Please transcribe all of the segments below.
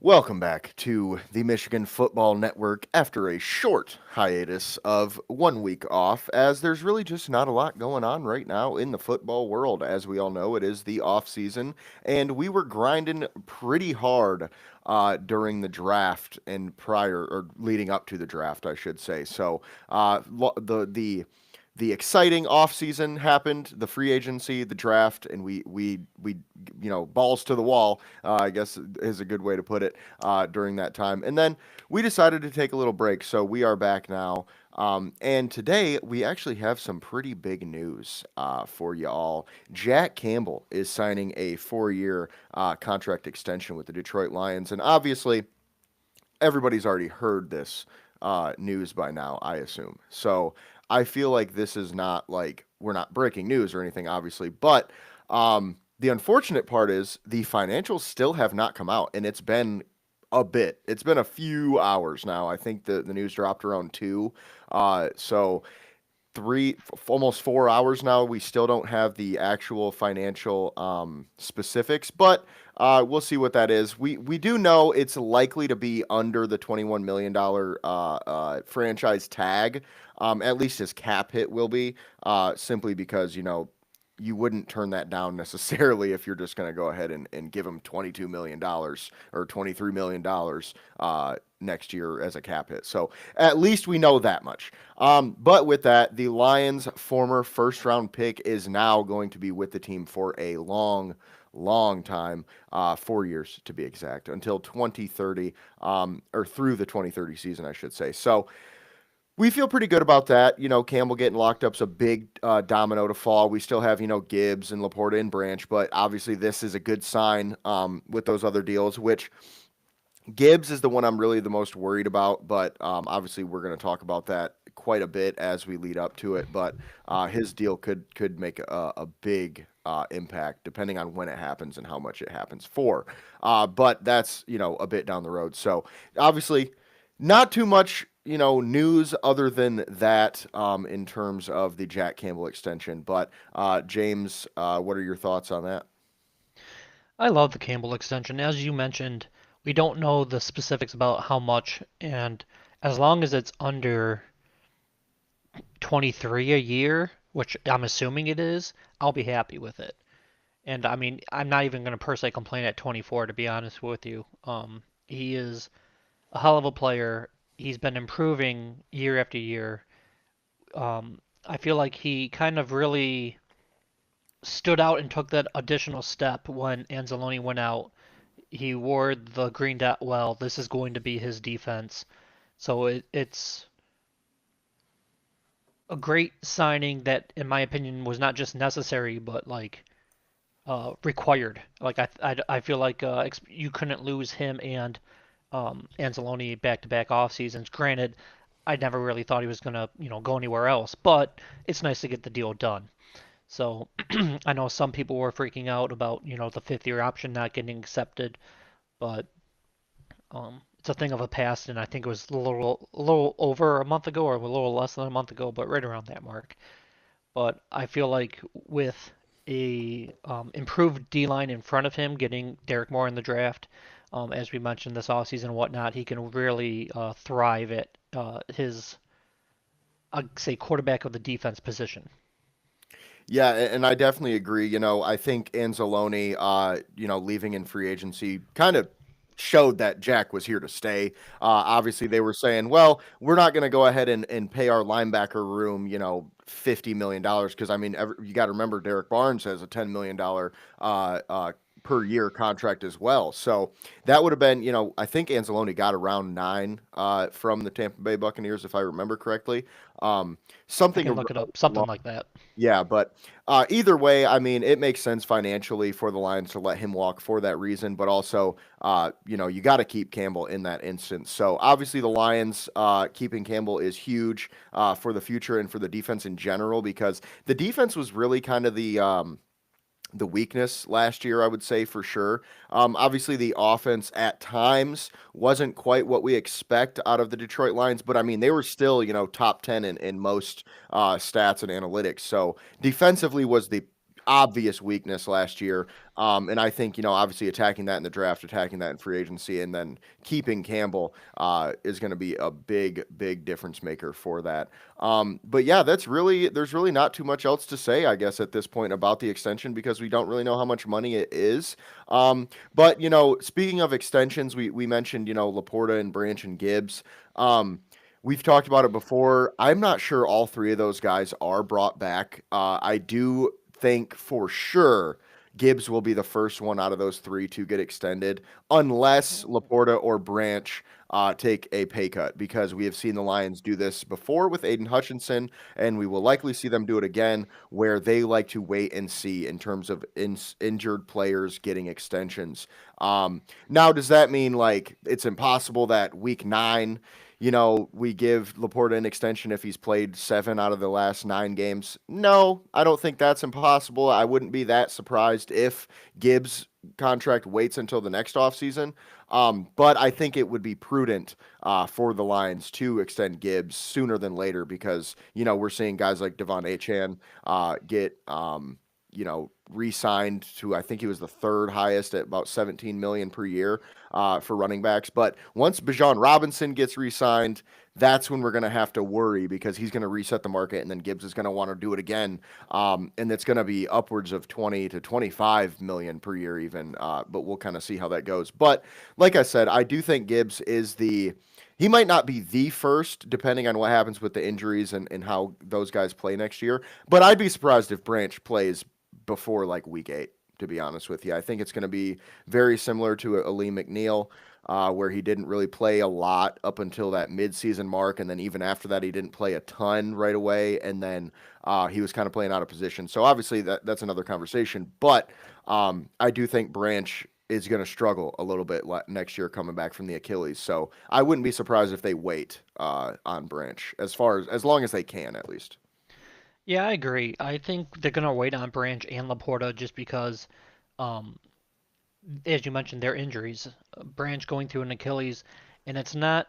Welcome back to the Michigan Football Network after a short hiatus of 1 week off, as there's really just not a lot going on right now in the football world. As we all know, it is the off season, and we were grinding pretty hard during the draft and prior or leading up to the draft, I should say. So the exciting offseason happened, the free agency, the draft, and we balls to the wall, I guess is a good way to put it, during that time. And then we decided to take a little break, so we are back now. And today we actually have some pretty big news for you all. Jack Campbell is signing a 4-year contract extension with the Detroit Lions, and obviously everybody's already heard this news by now, I assume. So I feel like this is not like we're not breaking news or anything, obviously, but the unfortunate part is the financials still have not come out, and it's been a bit. It's been a few hours now. I think the news dropped around 2. So almost 4 hours now. We still don't have the actual financial specifics, but we'll see what that is. We do know it's likely to be under the $21 million franchise tag. At least his cap hit will be, simply because you wouldn't turn that down necessarily if you're just going to go ahead and give him $22 million or $23 million next year as a cap hit. So at least we know that much. But with that, the Lions' former first round pick is now going to be with the team for a long time, 4 years to be exact, until 2030, or through the 2030 season, I should say. So we feel pretty good about that. Campbell getting locked up's a big domino to fall. We still have, Gibbs and Laporta and Branch, but obviously this is a good sign with those other deals, which Gibbs is the one I'm really the most worried about, but obviously we're going to talk about that quite a bit as we lead up to it. But his deal could make a big impact depending on when it happens and how much it happens for. But that's a bit down the road. So obviously not too much news other than that in terms of the Jack Campbell extension. But James, what are your thoughts on that? I love the Campbell extension. As you mentioned, we don't know the specifics about how much, and as long as it's under 23 a year, which I'm assuming it is, I'll be happy with it. And I mean, I'm not even going to per se complain at 24, to be honest with you. He is a hell of a player. He's been improving year after year. I feel like he kind of really stood out and took that additional step when Anzalone went out. He wore the green dot well. This is going to be his defense. So it's a great signing that, in my opinion, was not just necessary, but like required. Like I feel like you couldn't lose him and Anzalone back-to-back off seasons. Granted, I never really thought he was gonna go anywhere else, but it's nice to get the deal done. So I know some people were freaking out about the fifth year option not getting accepted, but it's a thing of a past, and I think it was a little over a month ago, or a little less than a month ago, but right around that mark. But I feel like with a improved D line in front of him, getting Derek Moore in the draft, as we mentioned this offseason and whatnot, he can really thrive at his, I'd say, quarterback of the defense position. Yeah, and I definitely agree. I think Anzalone, leaving in free agency kind of showed that Jack was here to stay. Obviously, they were saying, well, we're not going to go ahead and pay our linebacker room, $50 million, because I mean, you got to remember Derek Barnes has a $10 million per year contract as well. So that would have been, I think Anzalone got around 9 from the Tampa Bay Buccaneers, if I remember correctly. I Something can look it up, something like that. yeah, but either way, I mean, it makes sense financially for the Lions to let him walk for that reason, but also, you got to keep Campbell in that instance. So obviously, the Lions keeping Campbell is huge for the future and for the defense in general, because the defense was really kind of the weakness last year, I would say for sure. Obviously, the offense at times wasn't quite what we expect out of the Detroit Lions, but I mean, they were still, top 10 in most stats and analytics. So defensively was the obvious weakness last year. And I think, obviously attacking that in the draft, attacking that in free agency, and then keeping Campbell is going to be a big, big difference maker for that. But yeah, there's really not too much else to say, I guess, at this point about the extension because we don't really know how much money it is. But, speaking of extensions, we mentioned, Laporta and Branch and Gibbs. We've talked about it before. I'm not sure all three of those guys are brought back. I do think for sure Gibbs will be the first one out of those three to get extended, unless Laporta or Branch take a pay cut, because we have seen the Lions do this before with Aiden Hutchinson, and we will likely see them do it again, where they like to wait and see in terms of injured players getting extensions. Now, does that mean like it's impossible that week 9? We give Laporta an extension if he's played 7 out of the last 9 games. No, I don't think that's impossible. I wouldn't be that surprised if Gibbs' contract waits until the next offseason. But I think it would be prudent for the Lions to extend Gibbs sooner than later because, we're seeing guys like Devon Achane get, re-signed to, I think he was the third highest at about 17 million per year for running backs. But once Bijan Robinson gets re-signed, that's when we're going to have to worry because he's going to reset the market, and then Gibbs is going to want to do it again, and it's going to be upwards of 20 to 25 million per year even. But we'll kind of see how that goes. But like I said, I do think Gibbs is he might not be the first, depending on what happens with the injuries and how those guys play next year. But I'd be surprised if Branch plays before like week 8, to be honest with you. I think it's going to be very similar to Aleem McNeil, where he didn't really play a lot up until that midseason mark. And then even after that, he didn't play a ton right away. And then he was kind of playing out of position. So obviously that's another conversation. But I do think Branch is going to struggle a little bit next year coming back from the Achilles. So I wouldn't be surprised if they wait on Branch as long as they can, at least. Yeah, I agree. I think they're gonna wait on Branch and Laporta just because, um, as you mentioned, their injuries. Branch going through an Achilles, and it's not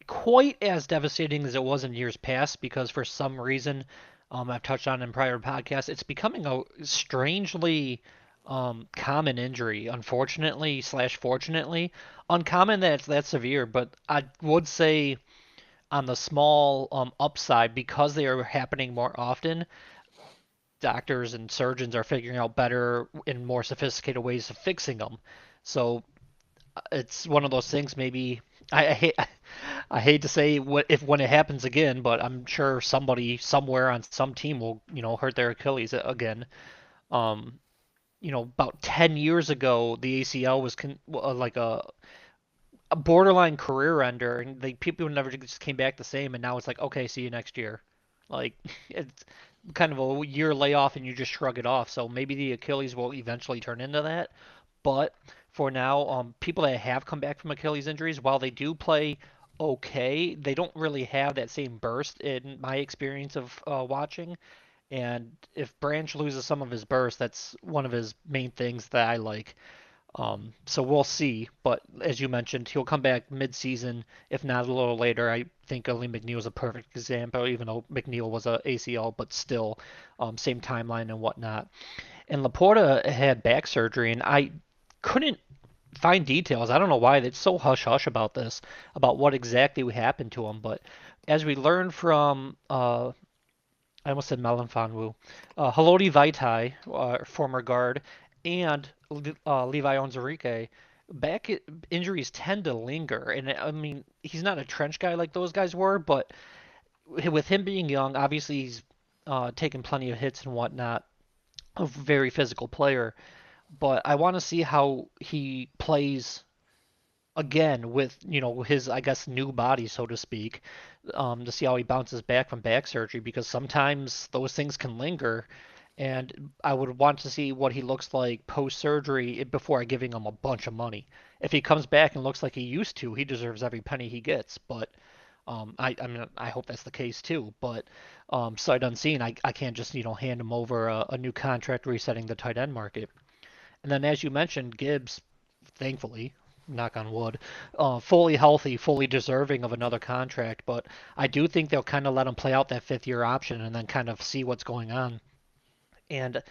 quite as devastating as it was in years past because for some reason, I've touched on in prior podcasts, it's becoming a strangely common injury, unfortunately slash fortunately. Uncommon that it's that severe, but I would say on the small upside, because they are happening more often, doctors and surgeons are figuring out better and more sophisticated ways of fixing them. So it's one of those things. Maybe I hate I hate to say what if when it happens again, but I'm sure somebody somewhere on some team will hurt their Achilles again. Um, about 10 years ago, the ACL was like a borderline career ender, and the people never just came back the same. And now it's like, okay, see you next year. Like it's kind of a year layoff, and you just shrug it off. So maybe the Achilles will eventually turn into that. But for now, people that have come back from Achilles injuries, while they do play okay, they don't really have that same burst in my experience of watching. And if Branch loses some of his burst, that's one of his main things that I like. So we'll see. But as you mentioned, he'll come back mid-season, if not a little later. I think Ali McNeil is a perfect example, even though McNeil was a ACL, but still, same timeline and whatnot. And Laporta had back surgery, and I couldn't find details. I don't know why it's so hush hush about this, about what exactly happened to him. But as we learned from, I almost said Melon Fanwu, Haloti Vaitai, former guard, and Levi Onwuzurike, back injuries tend to linger. And I mean, he's not a trench guy like those guys were, but with him being young, obviously he's taken plenty of hits and whatnot. A very physical player, but I want to see how he plays again with his, I guess, new body, so to speak, to see how he bounces back from back surgery because sometimes those things can linger, and I would want to see what he looks like post surgery before giving him a bunch of money. If he comes back and looks like he used to, he deserves every penny he gets. But I mean, I hope that's the case too. But sight unseen, I can't just hand him over a new contract resetting the tight end market. And then, as you mentioned, Gibbs, thankfully, knock on wood, fully healthy, fully deserving of another contract. But I do think they'll kind of let him play out that 5th year option and then kind of see what's going on. And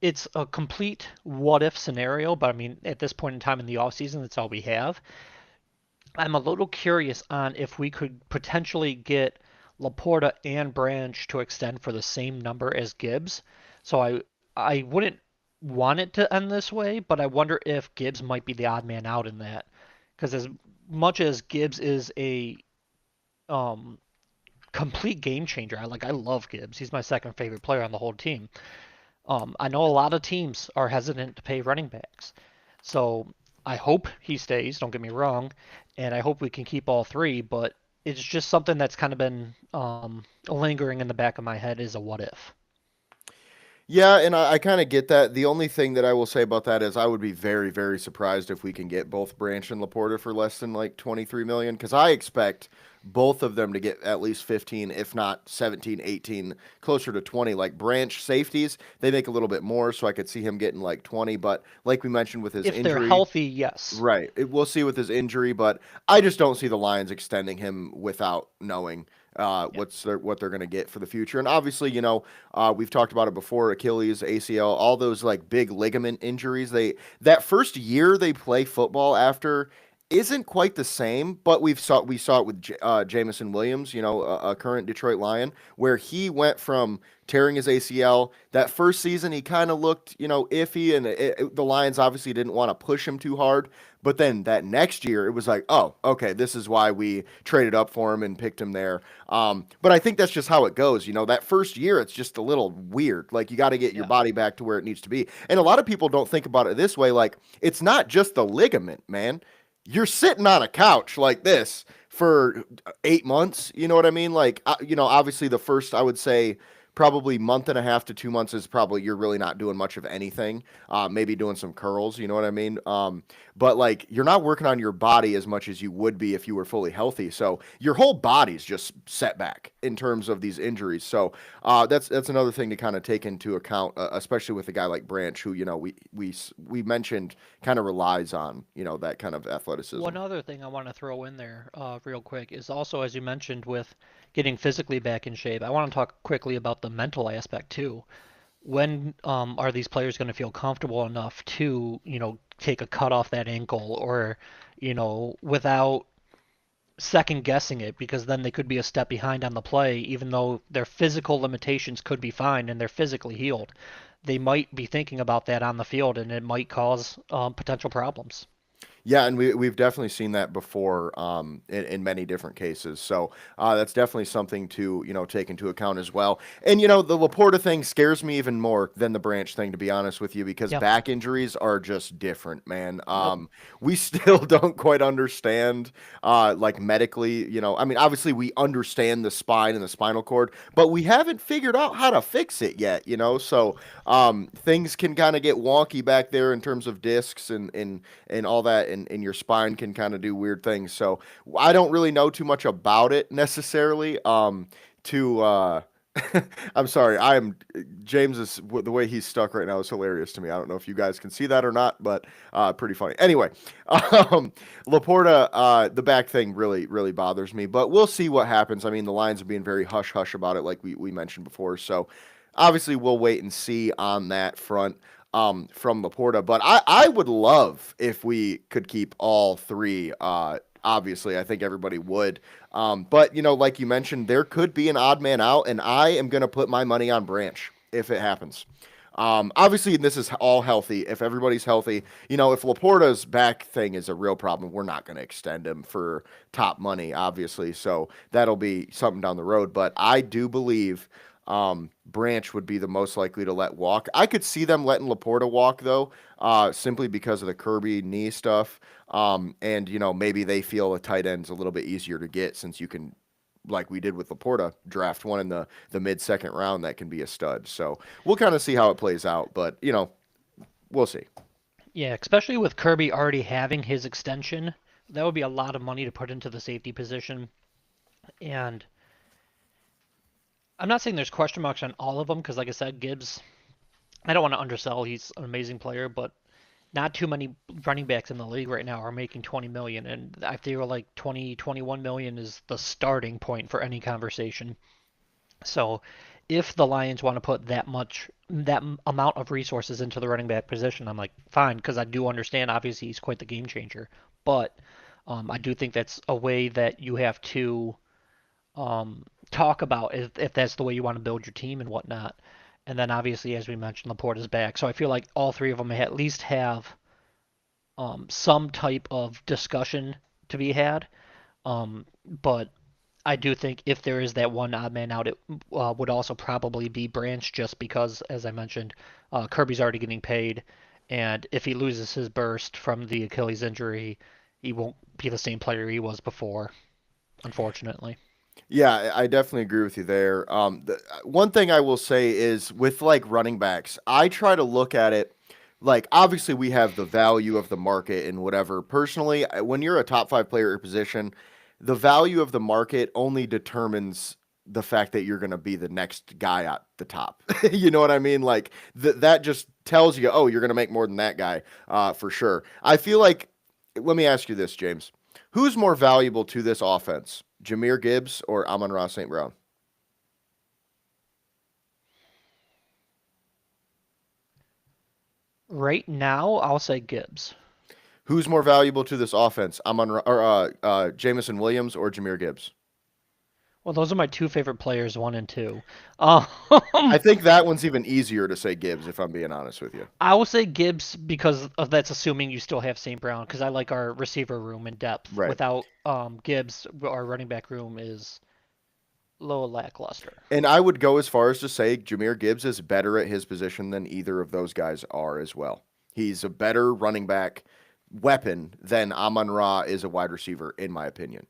it's a complete what if scenario, but I mean, at this point in time in the offseason, that's all we have. I'm a little curious on if we could potentially get Laporta and Branch to extend for the same number as Gibbs. So I wouldn't want it to end this way, but I wonder if Gibbs might be the odd man out in that. Because as much as Gibbs is a um, complete game changer, I love Gibbs. He's my second favorite player on the whole team. I know a lot of teams are hesitant to pay running backs. So I hope he stays, don't get me wrong, and I hope we can keep all three, but it's just something that's kind of been lingering in the back of my head is a what if. Yeah, and I kind of get that. The only thing that I will say about that is I would be very, very surprised if we can get both Branch and Laporta for less than like 23 million because I expect both of them to get at least 15, if not 17, 18, closer to 20. Like Branch safeties, they make a little bit more, so I could see him getting like 20. But like we mentioned with his If they're injury, healthy, yes. right, we'll see with his injury, but I just don't see the Lions extending him without knowing Yeah. what they're going to get for the future. And obviously, we've talked about it before: Achilles, ACL, all those like big ligament injuries. That first year they play football after isn't quite the same, but we saw it with Jamison Williams, a current Detroit Lion, where he went from tearing his ACL that first season. He kind of looked, iffy, and the Lions obviously didn't want to push him too hard. But then that next year, it was like, oh, okay, this is why we traded up for him and picked him there. But I think that's just how it goes. That first year, it's just a little weird. Like, you got to get your Yeah. body back to where it needs to be. And a lot of people don't think about it this way. Like, it's not just the ligament, man. You're sitting on a couch like this for 8 months. You know what I mean? Like, obviously, the first, I would say, probably month and a half to 2 months is probably you're really not doing much of anything. Maybe doing some curls, you know what I mean? But like you're not working on your body as much as you would be if you were fully healthy. So your whole body's just set back in terms of these injuries. So that's another thing to kind of take into account, especially with a guy like Branch, who we mentioned kind of relies on that kind of athleticism. One other thing I want to throw in there, real quick, is also, as you mentioned, with getting physically back in shape. I want to talk quickly about the mental aspect too. When are these players going to feel comfortable enough to, take a cut off that ankle or, without second guessing it, because then they could be a step behind on the play, even though their physical limitations could be fine and they're physically healed. They might be thinking about that on the field, and it might cause potential problems. Yeah, and we've definitely seen that before in many different cases. So that's definitely something to take into account as well. And the Laporta thing scares me even more than the Branch thing, to be honest with you, because Yeah. back injuries are just different, man. Yep. We still don't quite understand, like medically. I mean, obviously we understand the spine and the spinal cord, but we haven't figured out how to fix it yet. So things can kind of get wonky back there in terms of discs and all that, and your spine can kind of do weird things. So I don't really know too much about it necessarily. To I'm sorry, James is the way he's stuck right now is hilarious to me. I don't know if you guys can see that or not, but pretty funny. Anyway, Laporta, the back thing really really bothers me, but we'll see what happens. I mean, the Lions are being very hush hush about it, like we mentioned before. So obviously we'll wait and see on that front from Laporta. But I would love if we could keep all three. Obviously, I think everybody would. But like you mentioned, there could be an odd man out, and I am going to put my money on Branch if it happens. Obviously, this is all healthy. If everybody's healthy, if Laporta's back thing is a real problem, we're not going to extend him for top money, obviously. So that'll be something down the road. But I do believe Branch would be the most likely to let walk. I could see them letting Laporta walk though, simply because of the Kirby knee stuff. And maybe they feel a tight end's a little bit easier to get since you can, like we did with Laporta, draft one in the mid second round that can be a stud. So we'll kind of see how it plays out, but we'll see. Yeah, especially with Kirby already having his extension, that would be a lot of money to put into the safety position. And I'm not saying there's question marks on all of them because, like I said, Gibbs, I don't want to undersell. He's an amazing player, but not too many running backs in the league right now are making 20 million, and I feel like 20, 21 million is the starting point for any conversation. So if the Lions want to put that amount of resources into the running back position, I'm like, fine, because I do understand. Obviously, he's quite the game changer, but I do think that's a way that you have to talk about if that's the way you want to build your team and whatnot. And then obviously, as we mentioned, Laporta's back, so I feel like all three of them at least have some type of discussion to be had. But I do think if there is that one odd man out, it would also probably be Branch, just because, as I mentioned, Kirby's already getting paid, and if he loses his burst from the Achilles injury, he won't be the same player he was before, unfortunately. Yeah, I definitely agree with you there. One thing I will say is with like running backs, I try to look at it like obviously we have the value of the market and whatever. Personally, when you're a top five player at your position, the value of the market only determines the fact that you're going to be the next guy at the top. You know what I mean? Like that just tells you, oh, you're going to make more than that guy for sure. I feel like, let me ask you this, James. Who's more valuable to this offense, Jahmyr Gibbs or Amon-Ra St. Brown? Right now, I'll say Gibbs. Who's more valuable to this offense, Jamison Williams or Jahmyr Gibbs? Well, those are my two favorite players, one and two. I think that one's even easier to say Gibbs, if I'm being honest with you. I will say Gibbs because of that's assuming you still have St. Brown, because I like our receiver room in depth. Right. Without Gibbs, our running back room is low lackluster. And I would go as far as to say Jahmyr Gibbs is better at his position than either of those guys are as well. He's a better running back weapon than Amon-Ra is a wide receiver, in my opinion.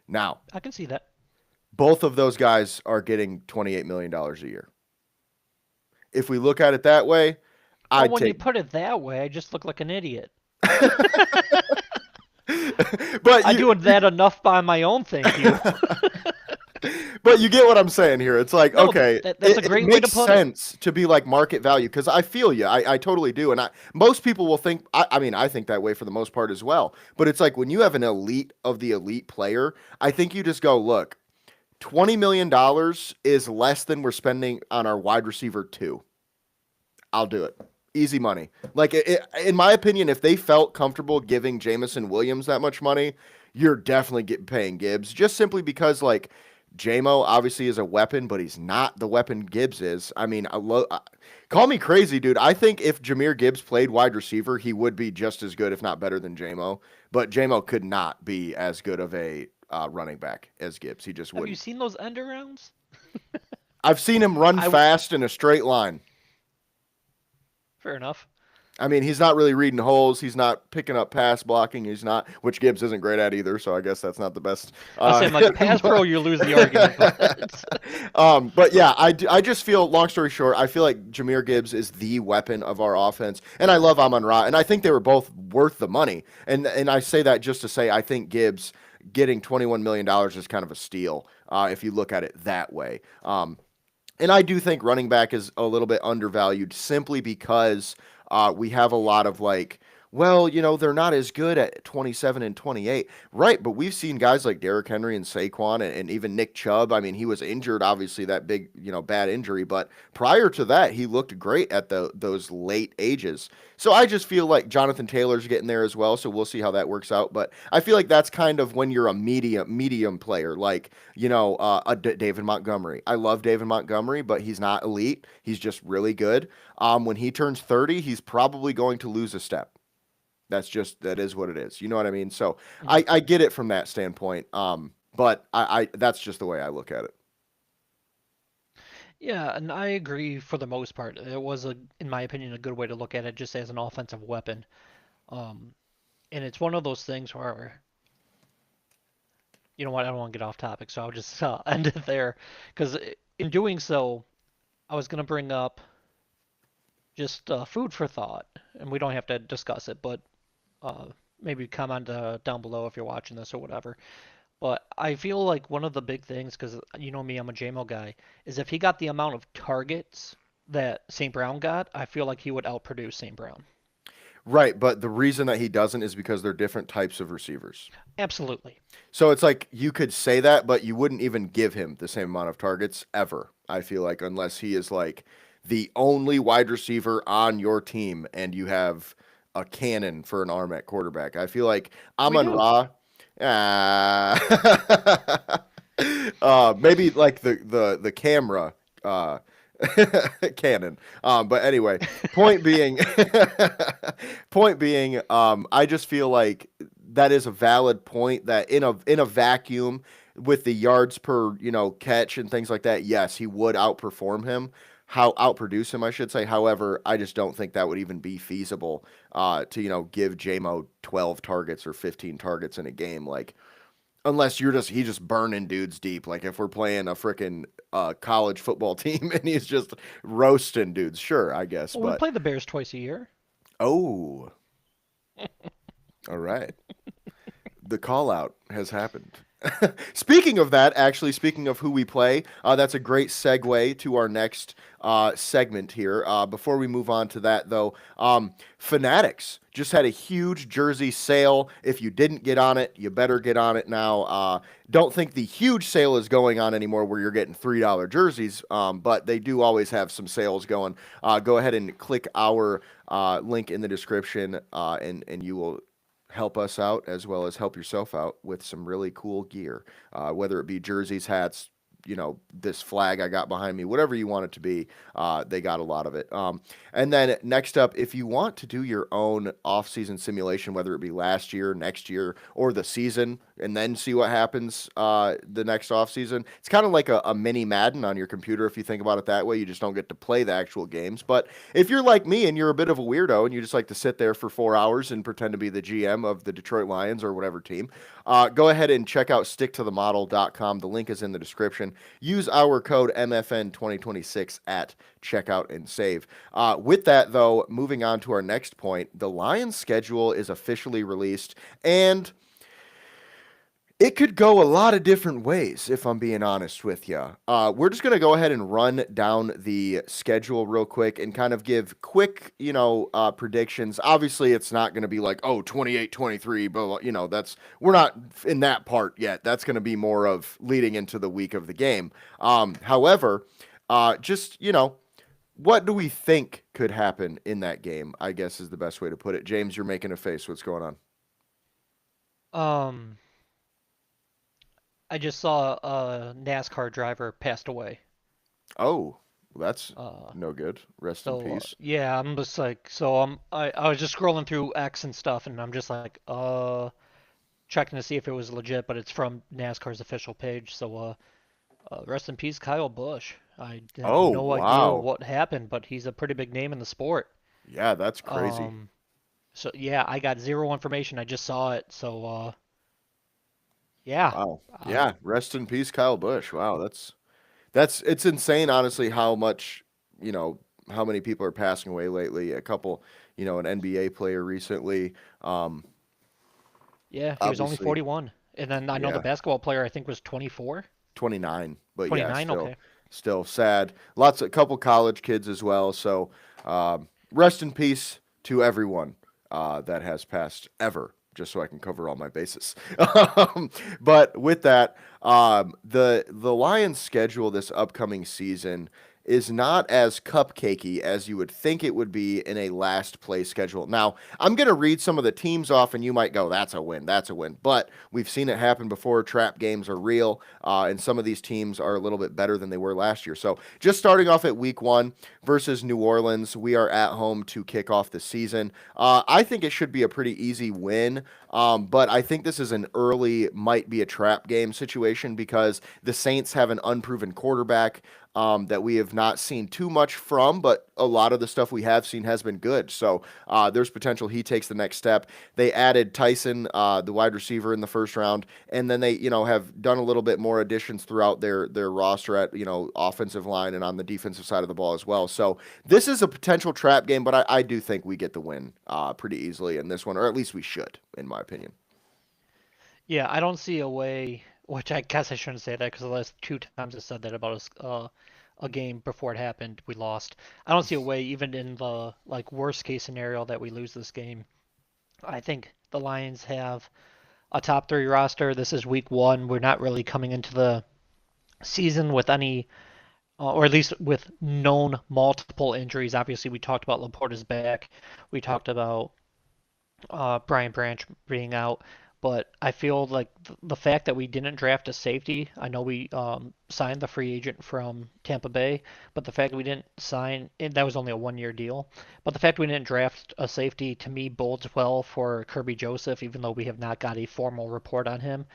Now, I can see that. both of those guys are getting $28 million a year. If we look at it that way, Well, I'd when you take. put it that way, I just look like an idiot. But I do that enough by my own, thank you. but you get what I'm saying here. It's like, No, okay, that's a it great way to makes put it. sense to be like market value because I feel you. I totally do. And most people will think, I mean, I think that way for the most part as well. But it's like when you have an elite of the elite player, I think you just go, look, $20 million is less than we're spending on our wide receiver two. I'll do it. Easy money. Like, in my opinion, if they felt comfortable giving Jamison Williams that much money, you're definitely paying Gibbs just simply because, like, JMO obviously is a weapon, but he's not the weapon Gibbs is. I mean, call me crazy, dude. I think if Jahmyr Gibbs played wide receiver, he would be just as good, if not better, than JMO. But JMO could not be as good of a running back as Gibbs. He just Have you wouldn't. seen those end arounds? I've seen him run I fast in a straight line. Fair enough. I mean, he's not really reading holes. He's not picking up pass blocking. He's not, which Gibbs isn't great at either. So I guess that's not the best. I'll say, like, pass pro, you lose the argument. But yeah, I just feel, long story short, I feel like Jahmyr Gibbs is the weapon of our offense. And I love Amon-Ra. And I think they were both worth the money. And I say that just to say I think Gibbs getting $21 million is kind of a steal if you look at it that way. And I do think running back is a little bit undervalued simply because we have a lot of like, well, you know, they're not as good at 27 and 28. Right, but we've seen guys like Derrick Henry and Saquon and even Nick Chubb. I mean, he was injured, obviously, that big, bad injury. But prior to that, he looked great at those late ages. So I just feel like Jonathan Taylor's getting there as well. So we'll see how that works out. But I feel like that's kind of when you're a medium player, like, David Montgomery. I love David Montgomery, but he's not elite. He's just really good. When he turns 30, he's probably going to lose a step. That is what it is. You know what I mean? So I get it from that standpoint. But I that's just the way I look at it. Yeah, and I agree for the most part. It was, in my opinion, a good way to look at it just as an offensive weapon. Um, and it's one of those things where, you know what, I don't want to get off topic, so I'll just end it there. Because in doing so, I was going to bring up just food for thought, and we don't have to discuss it, but uh, maybe comment down below if you're watching this or whatever. But I feel like one of the big things, because you know me, I'm a JMO guy, is if he got the amount of targets that St. Brown got, I feel like he would outproduce St. Brown. Right, but the reason that he doesn't is because they're different types of receivers. Absolutely. So it's like you could say that, but you wouldn't even give him the same amount of targets ever. I feel like unless he is like the only wide receiver on your team and you have a cannon for an arm at quarterback. I feel like We Amon do. Ra, maybe like the camera uh, cannon. But anyway, point being, point being, I just feel like that is a valid point that in a vacuum with the yards per catch and things like that, yes, he would outperform him. How outproduce him, I should say. However, I just don't think that would even be feasible to give JMO 12 targets or 15 targets in a game. Like unless he's just burning dudes deep. Like if we're playing a freaking college football team and he's just roasting dudes, sure, I guess. Well, we But play the Bears twice a year. oh, all right, the call out has happened. Speaking of that, actually, speaking of who we play, that's a great segue to our next segment here. Before we move on to that, though, Fanatics just had a huge jersey sale. If you didn't get on it, you better get on it now. Don't think the huge sale is going on anymore where you're getting $3 jerseys, but they do always have some sales going. Go ahead and click our link in the description, and you will help us out as well as help yourself out with some really cool gear, whether it be jerseys, hats, this flag I got behind me, whatever you want it to be. They got a lot of it. And then next up, if you want to do your own off-season simulation, whether it be last year, next year, or the season, and then see what happens the next off-season, it's kind of like a mini Madden on your computer if you think about it that way. You just don't get to play the actual games. But if you're like me and you're a bit of a weirdo and you just like to sit there for 4 hours and pretend to be the GM of the Detroit Lions or whatever team, go ahead and check out sticktothemodel.com. The link is in the description. Use our code MFN2026 at checkout and save. With that, though, moving on to our next point, the Lions schedule is officially released, and it could go a lot of different ways, if I'm being honest with you. We're just going to go ahead and run down the schedule real quick and kind of give quick, predictions. Obviously, it's not going to be like, oh, 28-23, but, we're not in that part yet. That's going to be more of leading into the week of the game. However, just, what do we think could happen in that game, I guess is the best way to put it. James, you're making a face. What's going on? Um, I just saw a NASCAR driver passed away. Oh, well, that's Uh, no good. Rest in so peace. yeah, I'm just like, so I was just scrolling through X and stuff, and I'm just like, checking to see if it was legit, but it's from NASCAR's official page. So rest in peace, Kyle Busch. I have Oh, no idea wow. what happened, but he's a pretty big name in the sport. Yeah, that's crazy. Um, so yeah, I got zero information. I just saw it. So yeah, Wow. uh, Yeah, rest in peace, Kyle Busch. Wow, that's it's insane, honestly, how much, you know, how many people are passing away lately. A couple, an NBA player recently. yeah, he was only Obviously, 41, and then I know the yeah, basketball player I think was 24, 29. But yeah, 29. still Okay. still sad. A couple college kids as well. So rest in peace to everyone that has passed ever, just so I can cover all my bases. But with that, the Lions' schedule this upcoming season is not as cupcakey as you would think it would be in a last place schedule. Now, I'm going to read some of the teams off, and you might go, that's a win, that's a win. But we've seen it happen before. Trap games are real, and some of these teams are a little bit better than they were last year. So just starting off at week 1 versus New Orleans, we are at home to kick off the season. I think it should be a pretty easy win, but I think this is an early, might be a trap game situation because the Saints have an unproven quarterback that we have not seen too much from, but a lot of the stuff we have seen has been good. So there's potential he takes the next step. They added Tyson, the wide receiver, in the first round, and then they, have done a little bit more additions throughout their roster at, offensive line and on the defensive side of the ball as well. So this is a potential trap game, but I do think we get the win pretty easily in this one, or at least we should, in my opinion. Yeah, I don't see a way. Which I guess I shouldn't say that because the last two times I said that about a game before it happened, we lost. I don't see a way, even in the like worst case scenario, that we lose this game. I think the Lions have a top three roster. This is week 1. We're not really coming into the season with any or at least with known multiple injuries. Obviously, we talked about Laporta's back. We talked about Brian Branch being out. But I feel like the fact that we didn't draft a safety, I know we signed the free agent from Tampa Bay, but the fact that we didn't sign, and that was only a 1 year deal, but the fact we didn't draft a safety to me bodes well for Kirby Joseph, even though we have not got a formal report on him.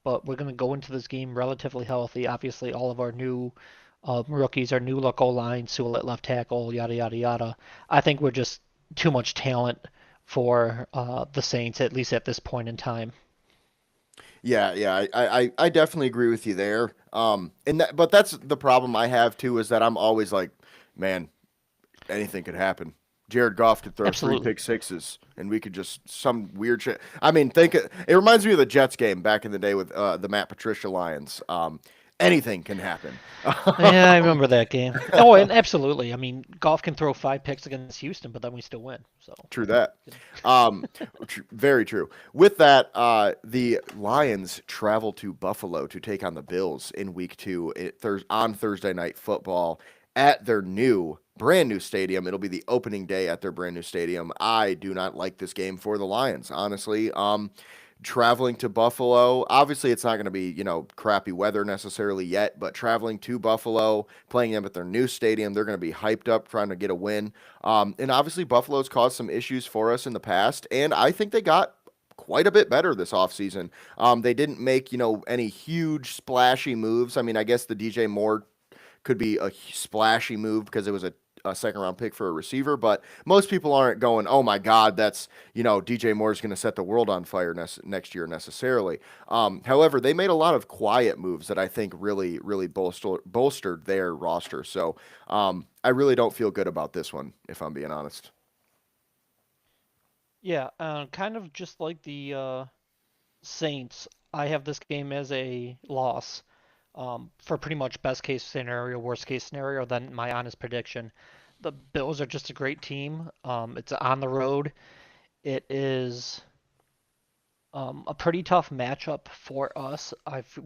But we're going to go into this game relatively healthy. Obviously, all of our new rookies, our new look O-line, Sewell at left tackle, yada, yada, yada. I think we're just too much talent for the Saints, at least at this point in time. Yeah, yeah, I definitely agree with you there. And that, but that's the problem I have too is that I'm always like, man, anything could happen. Jared Goff could throw three Absolutely. pick sixes, and we could just some weird shit. I mean, it reminds me of the Jets game back in the day with the Matt Patricia Lions. Anything can happen. Yeah, I remember that game. Oh, and absolutely. I mean, Golf can throw 5 picks against Houston, but then we still win. So, True you know. that. Um, Very true. With that, the Lions travel to Buffalo to take on the Bills in Week 2 on Thursday Night Football at their brand new stadium. It'll be the opening day at their brand new stadium. I do not like this game for the Lions, honestly. Traveling to Buffalo, obviously it's not going to be, crappy weather necessarily yet, but traveling to Buffalo, playing them at their new stadium, they're going to be hyped up trying to get a win. And obviously Buffalo's caused some issues for us in the past, and I think they got quite a bit better this offseason. They didn't make, any huge splashy moves. I mean, I guess the DJ Moore could be a splashy move because it was a second round pick for a receiver, but most people aren't going, oh my God, that's, DJ Moore's going to set the world on fire next year necessarily. However, they made a lot of quiet moves that I think really, really bolstered their roster. So I really don't feel good about this one, if I'm being honest. Yeah, kind of just like the Saints, I have this game as a loss for pretty much best case scenario, worst case scenario, then my honest prediction. The Bills are just a great team. It's on the road. It is a pretty tough matchup for us.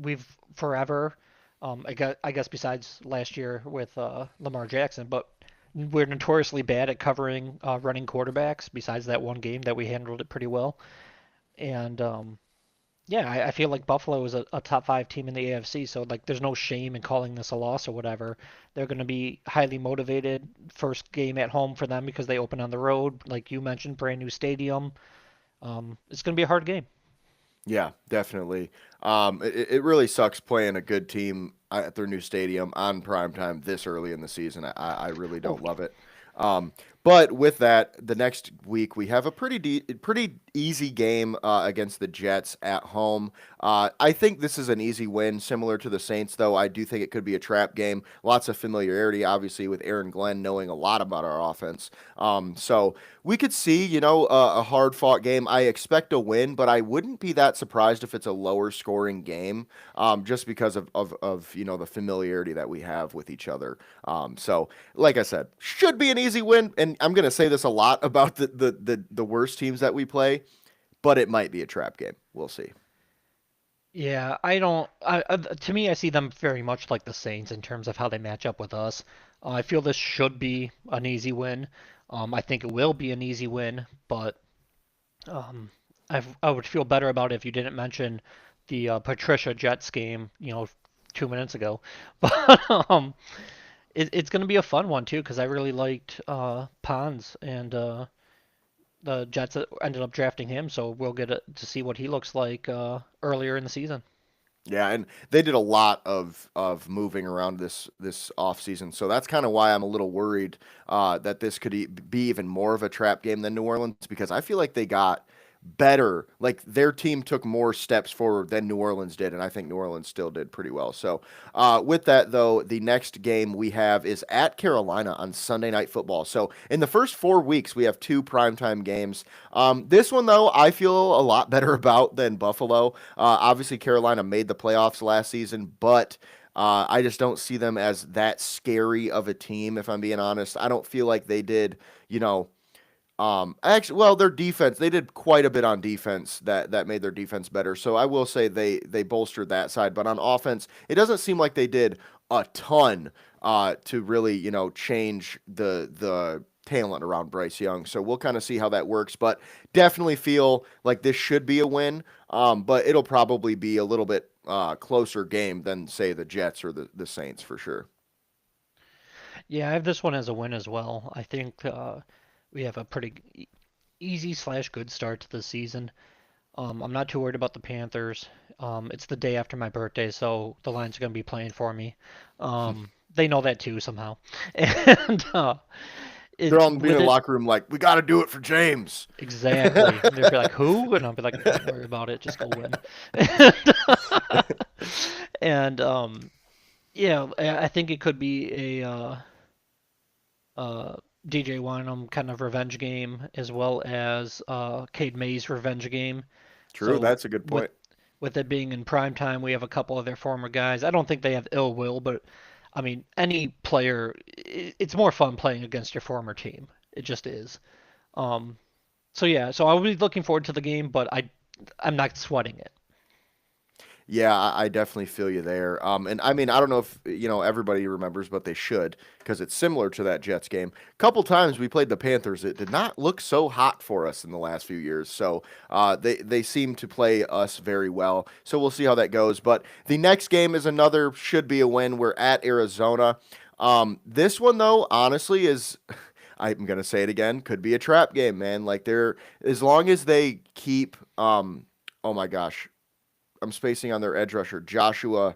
We've forever, I guess besides last year with Lamar Jackson, but we're notoriously bad at covering running quarterbacks. Besides that one game that we handled it pretty well, and yeah, I feel like Buffalo is a top five team in the AFC, so like there's no shame in calling this a loss or whatever. They're going to be highly motivated. First game at home for them because they open on the road, like you mentioned, brand new stadium. It's going to be a hard game. Yeah, definitely. It really sucks playing a good team at their new stadium on prime time this early in the season. I really Oh don't yeah. love it. Um, but with that, the next week we have a pretty easy game against the Jets at home. I think this is an easy win, similar to the Saints, though. I do think it could be a trap game. Lots of familiarity, obviously, with Aaron Glenn knowing a lot about our offense. So we could see, a hard fought game. I expect a win, but I wouldn't be that surprised if it's a lower scoring game, just because of the familiarity that we have with each other. So, like I said, should be an easy win. And I'm going to say this a lot about the worst teams that we play, but it might be a trap game. We'll see. Yeah, I don't. To me, I see them very much like the Saints in terms of how they match up with us. I feel this should be an easy win. I think it will be an easy win, but um, I would feel better about it if you didn't mention the Patricia Jets game, 2 minutes ago. But it's going to be a fun one too because I really liked Pons and the Jets ended up drafting him, so we'll get to see what he looks like earlier in the season. Yeah, and they did a lot of moving around this offseason. So that's kind of why I'm a little worried that this could be even more of a trap game than New Orleans because I feel like they got better. Like their team took more steps forward than New Orleans did, and I think New Orleans still did pretty well. So with that though, the next game we have is at Carolina on Sunday Night Football. So in the first 4 weeks, we have two primetime games. This one though, I feel a lot better about than Buffalo. Obviously, Carolina made the playoffs last season, but I just don't see them as that scary of a team. If I'm being honest, I don't feel like they did. You know, actually, well, their defense, they did quite a bit on defense that made their defense better. So I will say they bolstered that side, but on offense, it doesn't seem like they did a ton. to really, change the talent around Bryce Young. So we'll kind of see how that works, but definitely feel like this should be a win. But it'll probably be a little bit closer game than say the Jets or the Saints for sure. Yeah, I have this one as a win as well. I think we have a pretty easy slash good start to the season. I'm not too worried about the Panthers. It's the day after my birthday, so the Lions are going to be playing for me. They know that too somehow, and They're it all being with in the it locker room like, we got to do it for James. exactly. They'll be like, "Who?" And I'll be like, "Don't worry about it. Just go win." And yeah, I think it could be a DJ Wynham kind of revenge game as well as Cade Mays revenge game. True, So that's a good with point. with it being in prime time, we have a couple of their former guys. I don't think they have ill will, but I mean, any player, it's more fun playing against your former team. It just is. Um, so yeah, so I'll be looking forward to the game, but I'm not sweating it. Yeah, I definitely feel you there. And I mean, I don't know if everybody remembers, but they should because it's similar to that Jets game. Couple times we played the Panthers, it did not look so hot for us in the last few years. So they seem to play us very well. So we'll see how that goes. But the next game is another should be a win. We're at Arizona. This one though, honestly, is I'm gonna say it again, could be a trap game, man. Like they're as long as they keep oh my gosh, I'm spacing on their edge rusher, Joshua.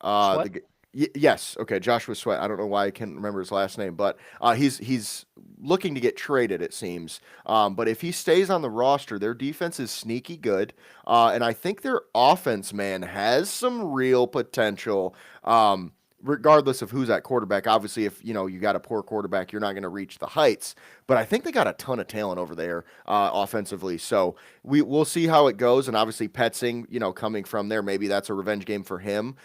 Sweat? Yes, okay, Joshua Sweat. I don't know why I can't remember his last name, but he's looking to get traded. It seems, but if he stays on the roster, their defense is sneaky good, and I think their offense, man, has some real potential. Regardless of who's at quarterback, obviously, if you got a poor quarterback, you're not going to reach the heights. But I think they got a ton of talent over there offensively. So we'll see how it goes. And obviously, Petzing, coming from there, maybe that's a revenge game for him.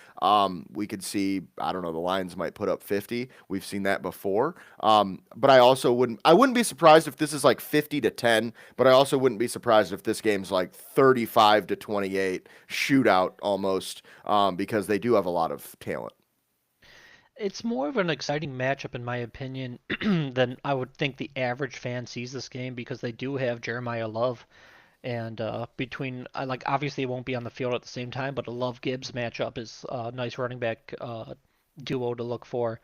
We could see, I don't know, the Lions might put up 50. We've seen that before. But I wouldn't be surprised if this is like 50-10. But I also wouldn't be surprised if this game's like 35-28 shootout almost, because they do have a lot of talent. It's more of an exciting matchup, in my opinion, than I would think the average fan sees this game because they do have Jeremiah Love. And between, like, obviously it won't be on the field at the same time, but a Love Gibbs matchup is a nice running back duo to look for.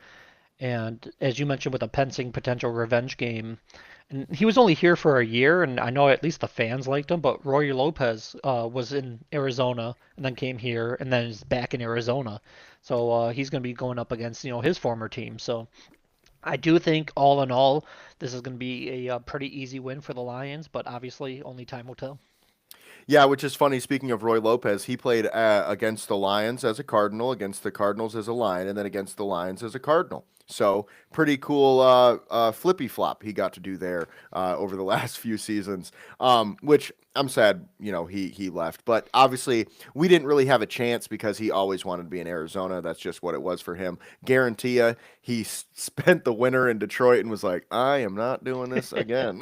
And as you mentioned with a Pensing potential revenge game, and he was only here for a year, and I know at least the fans liked him, but Roy Lopez was in Arizona and then came here and then is back in Arizona. So he's going to be going up against, his former team. So I do think all in all, this is going to be a pretty easy win for the Lions, but obviously only time will tell. Yeah, which is funny. Speaking of Roy Lopez, he played against the Lions as a Cardinal, against the Cardinals as a Lion, and then against the Lions as a Cardinal. So pretty cool flippy flop he got to do there over the last few seasons. Which I'm sad, he left. But obviously we didn't really have a chance because he always wanted to be in Arizona. That's just what it was for him. Guarantee ya, he spent the winter in Detroit and was like, I am not doing this again.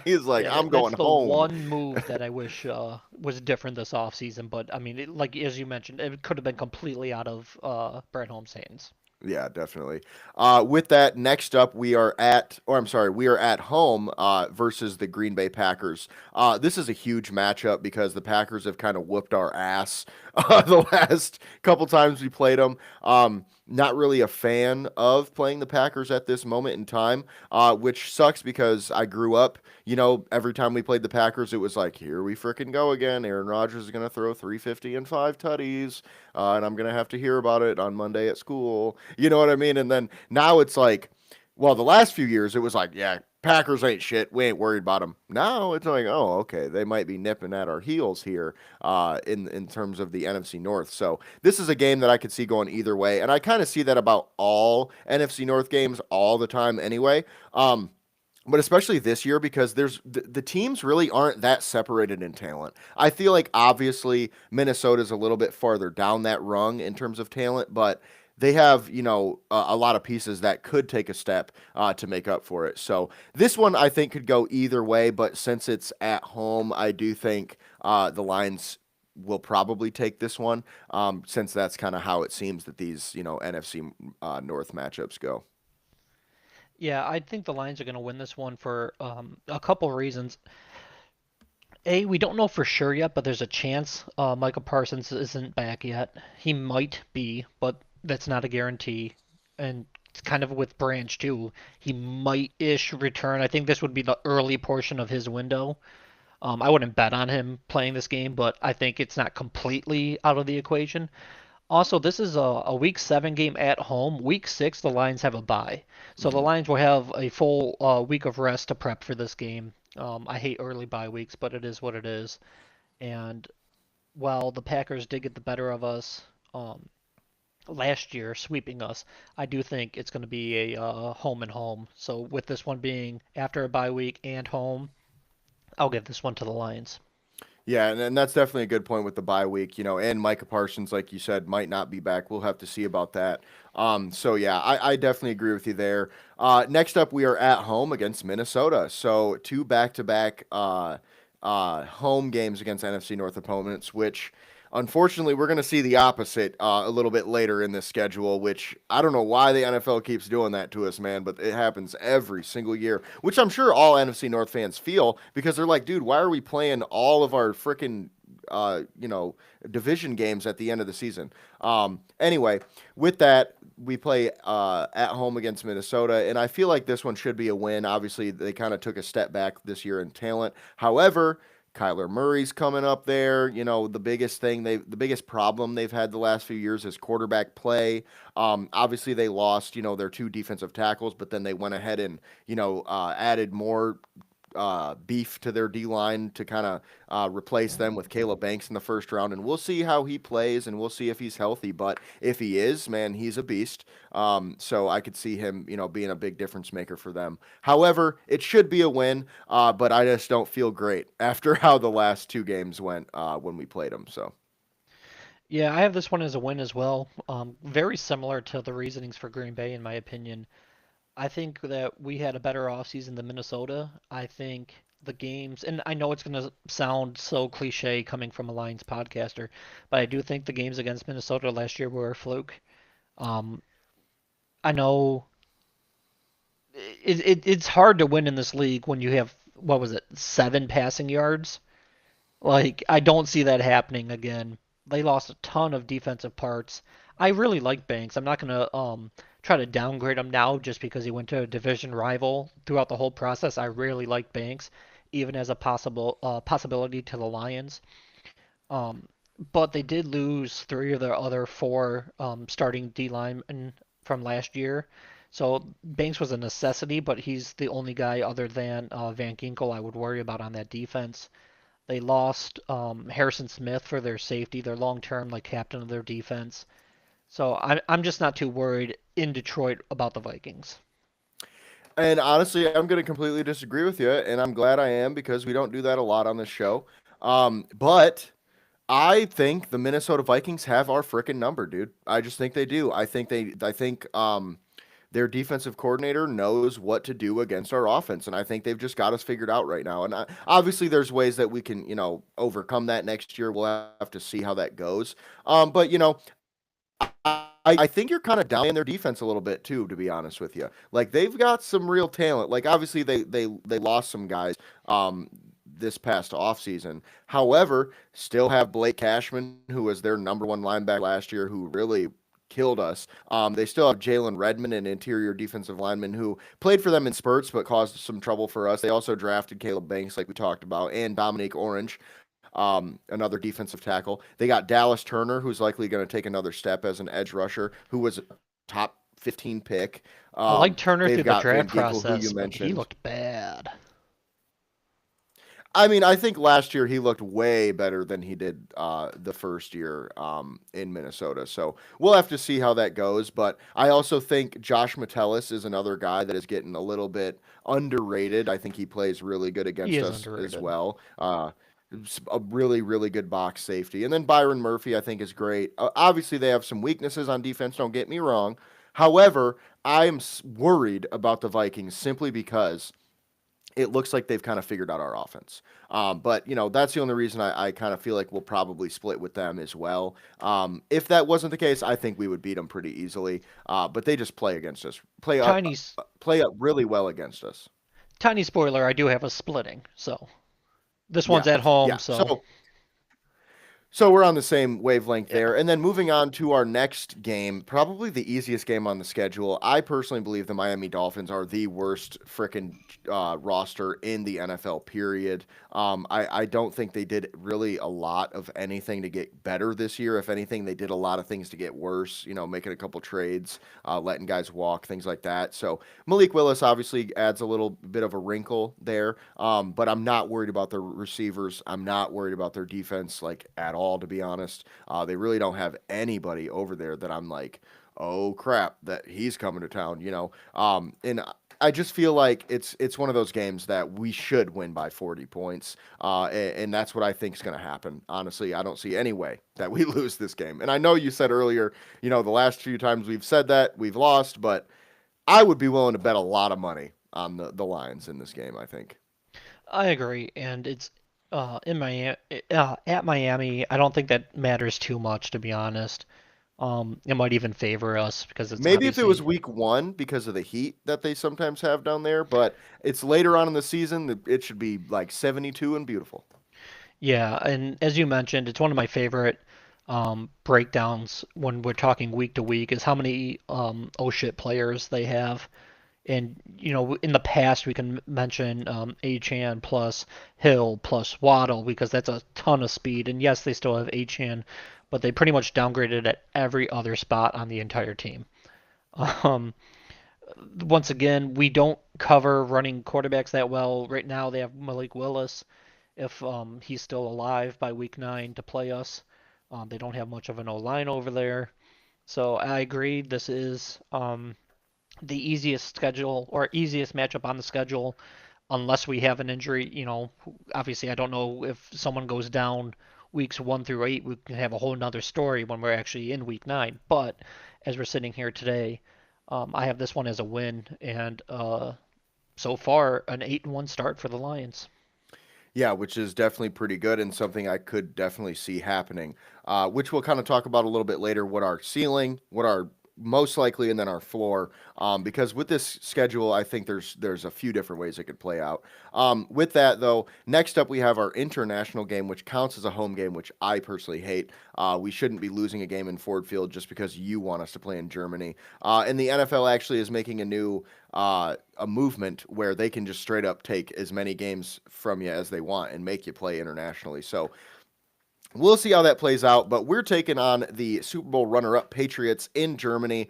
He's like, Yeah, I'm that's going the home. one move that I wish was different this offseason. But I mean, like as you mentioned, it could have been completely out of Brett Holmes' hands. Yeah, definitely. With that, next up, we are at home versus the Green Bay Packers. This is a huge matchup because the Packers have kind of whooped our ass the last couple times we played them. Not really a fan of playing the Packers at this moment in time, which sucks because I grew up, every time we played the Packers, it was like, here we fricking go again. Aaron Rodgers is going to throw 350 and 5 tutties, and I'm going to have to hear about it on Monday at school. You know what I mean? And then now it's like, well, the last few years, it was like, yeah, Packers ain't shit. We ain't worried about them. Now it's like, oh, okay, they might be nipping at our heels here in terms of the NFC North. So this is a game that I could see going either way, and I kind of see that about all NFC North games all the time anyway. But especially this year because the teams really aren't that separated in talent. I feel like obviously Minnesota's a little bit farther down that rung in terms of talent, but they have a lot of pieces that could take a step to make up for it. So this one I think could go either way, but since it's at home, I do think the Lions will probably take this one, since that's kind of how it seems that these NFC North matchups go. Yeah, I think the Lions are going to win this one for a couple reasons. A, we don't know for sure yet, but there's a chance Michael Parsons isn't back yet. He might be, but that's not a guarantee. And it's kind of with Branch too. He might-ish return. I think this would be the early portion of his window. I wouldn't bet on him playing this game, but I think it's not completely out of the equation. Also, this is a week 7 game at home. Week 6, the Lions have a bye. So the Mhm. Lions will have a full week of rest to prep for this game. I hate early bye weeks, but it is what it is. And while the Packers did get the better of us last year, sweeping us, I do think it's going to be a home and home. So with this one being after a bye week and home, I'll give this one to the Lions. Yeah, and that's definitely a good point with the bye week, and Micah Parsons, like you said, might not be back. We'll have to see about that. So yeah, I definitely agree with you there. Next up, we are at home against Minnesota. So two back-to-back home games against NFC North opponents, which unfortunately we're going to see the opposite a little bit later in this schedule, which I don't know why the NFL keeps doing that to us, man, but it happens every single year, which I'm sure all NFC North fans feel because they're like, dude, why are we playing all of our freaking division games at the end of the season? Anyway, with that, we play at home against Minnesota, and I feel like this one should be a win. Obviously, they kind of took a step back this year in talent. However, Kyler Murray's coming up there. The biggest problem they've had the last few years is quarterback play. Obviously, they lost, their two defensive tackles, but then they went ahead and, added more beef to their D line to kind of replace them with Caleb Banks in the first round, and we'll see how he plays, and we'll see if he's healthy. But if he is, man, he's a beast. So I could see him, being a big difference maker for them. However, it should be a win, but I just don't feel great after how the last two games went when we played them. So. Yeah, I have this one as a win as well. Very similar to the reasonings for Green Bay, in my opinion. I think that we had a better offseason than Minnesota. I think the games, and I know it's going to sound so cliche coming from a Lions podcaster, but I do think the games against Minnesota last year were a fluke. Um, I know it's hard to win in this league when you have, what was it, 7 passing yards? Like, I don't see that happening again. They lost a ton of defensive parts. I really like Banks. I'm not gonna try to downgrade him now just because he went to a division rival throughout the whole process. I really like Banks, even as a possibility to the Lions. Um, but they did lose 3 of their other 4 starting D linemen from last year. So Banks was a necessity, but he's the only guy other than Van Ginkel I would worry about on that defense. They lost Harrison Smith for their safety, their long-term like captain of their defense. So I'm just not too worried in Detroit about the Vikings. And honestly, I'm going to completely disagree with you, and I'm glad I am because we don't do that a lot on this show. But I think the Minnesota Vikings have our freaking number, dude. I just think they do. I think their defensive coordinator knows what to do against our offense, and I think they've just got us figured out right now. And obviously, there's ways that we can, overcome that next year. We'll have to see how that goes. But I think you're kind of down in their defense a little bit too, to be honest with you. Like they've got some real talent. Like obviously they lost some guys this past offseason. However, still have Blake Cashman, who was their number one linebacker last year, who really killed us. They still have Jalen Redmond, an interior defensive lineman who played for them in spurts but caused some trouble for us. They also drafted Caleb Banks, like we talked about, and Dominique Orange, another defensive tackle. They got Dallas Turner, who's likely going to take another step as an edge rusher, who was a top 15 pick. I like Turner They've through the got Van draft Ginkel, who process, you but he mentioned. looked bad. I mean, I think last year he looked way better than he did the first year in Minnesota. So we'll have to see how that goes. But I also think Josh Metellus is another guy that is getting a little bit underrated. I think he plays really good He against is us as underrated. well. It's a really, really good box safety. And then Byron Murphy, I think, is great. Obviously, they have some weaknesses on defense, don't get me wrong. However, I'm worried about the Vikings simply because it looks like they've kind of figured out our offense. But that's the only reason I kind of feel like we'll probably split with them as well. If that wasn't the case, I think we would beat them pretty easily. But they just play against us, Tiny play up really well against us. tiny spoiler, I do have a splitting. So this one's Yeah, at home, yeah. so So we're on the same wavelength there. And then moving on to our next game, probably the easiest game on the schedule. I personally believe the Miami Dolphins are the worst freaking roster in the NFL, period. I don't think they did really a lot of anything to get better this year. If anything, they did a lot of things to get worse, making a couple trades, letting guys walk, things like that. So Malik Willis obviously adds a little bit of a wrinkle there, but I'm not worried about their receivers. I'm not worried about their defense, like, at all, to be honest. They really don't have anybody over there that I'm like, oh crap, that he's coming to town, and I just feel like it's one of those games that we should win by 40 points, and that's what I think is going to happen. Honestly, I don't see any way that we lose this game. And I know you said earlier, the last few times we've said that we've lost, but I would be willing to bet a lot of money on the Lions in this game, I think. I agree. And it's in Miami, at Miami. I don't think that matters too much, to be honest. It might even favor us because it's Maybe if it was obviously week one because of the heat that they sometimes have down there, but it's later on in the season. It should be like 72 and beautiful. yeah. And as you mentioned, it's one of my favorite breakdowns when we're talking week to week is how many oh shit players they have. And in the past we can mention Achan plus Hill plus Waddle because that's a ton of speed. And yes, they still have Achan, but they pretty much downgraded at every other spot on the entire team. Um, Once again, we don't cover running quarterbacks that well. Right now, they have Malik Willis. If he's still alive by week 9 to play us, they don't have much of an O line over there. So I agree. This is the easiest schedule or easiest matchup on the schedule, unless we have an injury. Obviously, I don't know if someone goes down weeks 1 through 8. We can have a whole nother story when we're actually in week 9. But as we're sitting here today, I have this one as a win, and so far an 8-1 start for the Lions. Yeah, which is definitely pretty good and something I could definitely see happening. Which we'll kind of talk about a little bit later. What our ceiling, what our most likely, and then our floor. Because with this schedule, I think there's a few different ways it could play out. With that though, next up we have our international game, which counts as a home game, which I personally hate. We shouldn't be losing a game in Ford Field just because you want us to play in Germany. And the NFL actually is making a movement where they can just straight up take as many games from you as they want and make you play internationally. So we'll see how that plays out, but we're taking on the Super Bowl runner-up Patriots in Germany.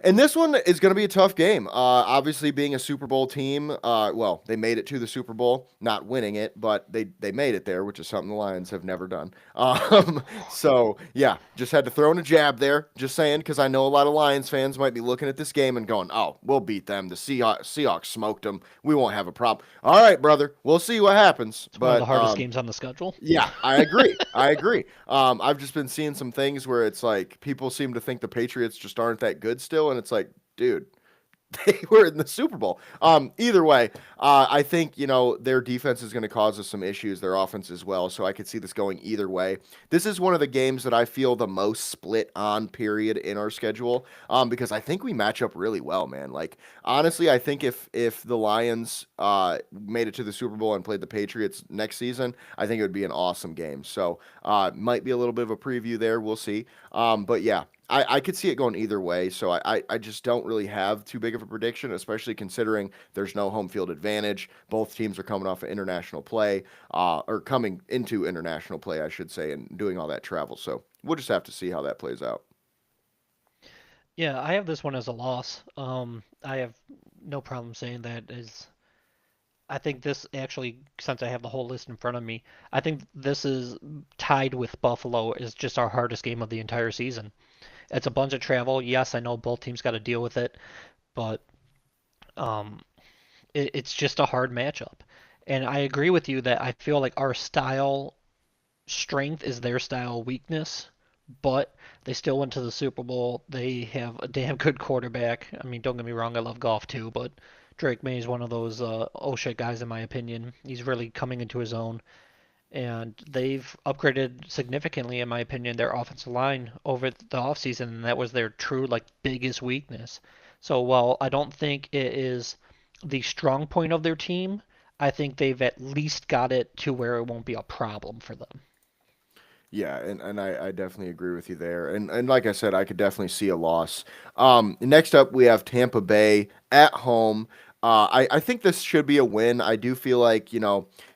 And this one is going to be a tough game. Obviously, being a Super Bowl team, well, they made it to the Super Bowl, not winning it, but they made it there, which is something the Lions have never done. So, yeah, just had to throw in a jab there, just saying, because I know a lot of Lions fans might be looking at this game and going, oh, we'll beat them. The Seahawks smoked them. We won't have a problem. All right, brother, we'll see what happens. It's one of the hardest games on the schedule. Yeah, I agree. I agree. I've just been seeing some things where it's like people seem to think the Patriots just aren't that good still, and it's like, dude, they were in the Super Bowl. Either way, I think their defense is going to cause us some issues, their offense as well. So I could see this going either way. This is one of the games that I feel the most split on period in our schedule, because I think we match up really well, man. Like honestly, I think if the Lions made it to the Super Bowl and played the Patriots next season, I think it would be an awesome game. So might be a little bit of a preview there. We'll see. But yeah. I could see it going either way, so I just don't really have too big of a prediction, especially considering there's no home field advantage. Both teams are coming off of international play, or coming into international play, I should say, and doing all that travel. So we'll just have to see how that plays out. Yeah, I have this one as a loss. I have no problem saying that is I think this actually, since I have the whole list in front of me, I think this is tied with Buffalo is just our hardest game of the entire season. It's a bunch of travel. Yes, I know both teams got to deal with it, but um, it's just a hard matchup. And I agree with you that I feel like our style strength is their style weakness, but they still went to the Super Bowl. They have a damn good quarterback. I mean, don't get me wrong, I love golf too, but Drake May is one of those oh shit guys in my opinion. He's really coming into his own, and they've upgraded significantly in my opinion their offensive line over the offseason, and that was their true like biggest weakness. So while I don't think it is the strong point of their team, I think they've at least got it to where it won't be a problem for them. Yeah, and I definitely agree with you there. And like I said, I could definitely see a loss. Next up, we have Tampa Bay at home. I think this should be a win. I do feel like,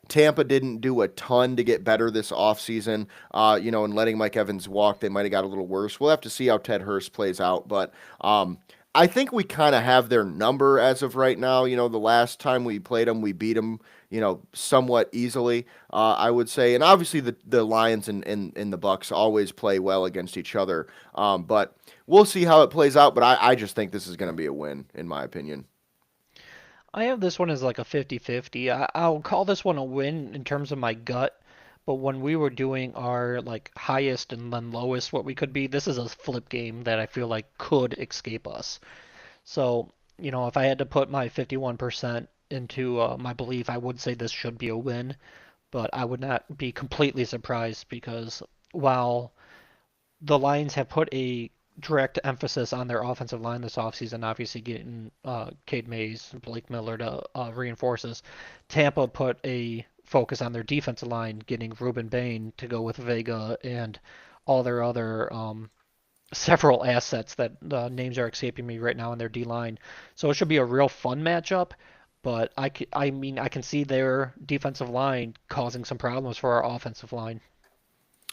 Tampa didn't do a ton to get better this offseason. And letting Mike Evans walk, they might have got a little worse. We'll have to see how Ted Hurst plays out. But I think we kind of have their number as of right now. The last time we played them, we beat them, somewhat easily, I would say. And obviously, the Lions and the Bucks always play well against each other. But we'll see how it plays out. But I just think this is going to be a win, in my opinion. I have this one as like a 50-50. I'll call this one a win in terms of my gut, but when we were doing our like highest and then lowest what we could be, this is a flip game that I feel like could escape us. So, if I had to put my 51% into my belief, I would say this should be a win, but I would not be completely surprised because while the Lions have put a direct emphasis on their offensive line this offseason, obviously getting Cade Mays, Blake Miller to reinforce us. Tampa put a focus on their defensive line, getting Ruben Bain to go with Vega and all their other several assets that names are escaping me right now in their D line. So it should be a real fun matchup. But I mean, I can see their defensive line causing some problems for our offensive line.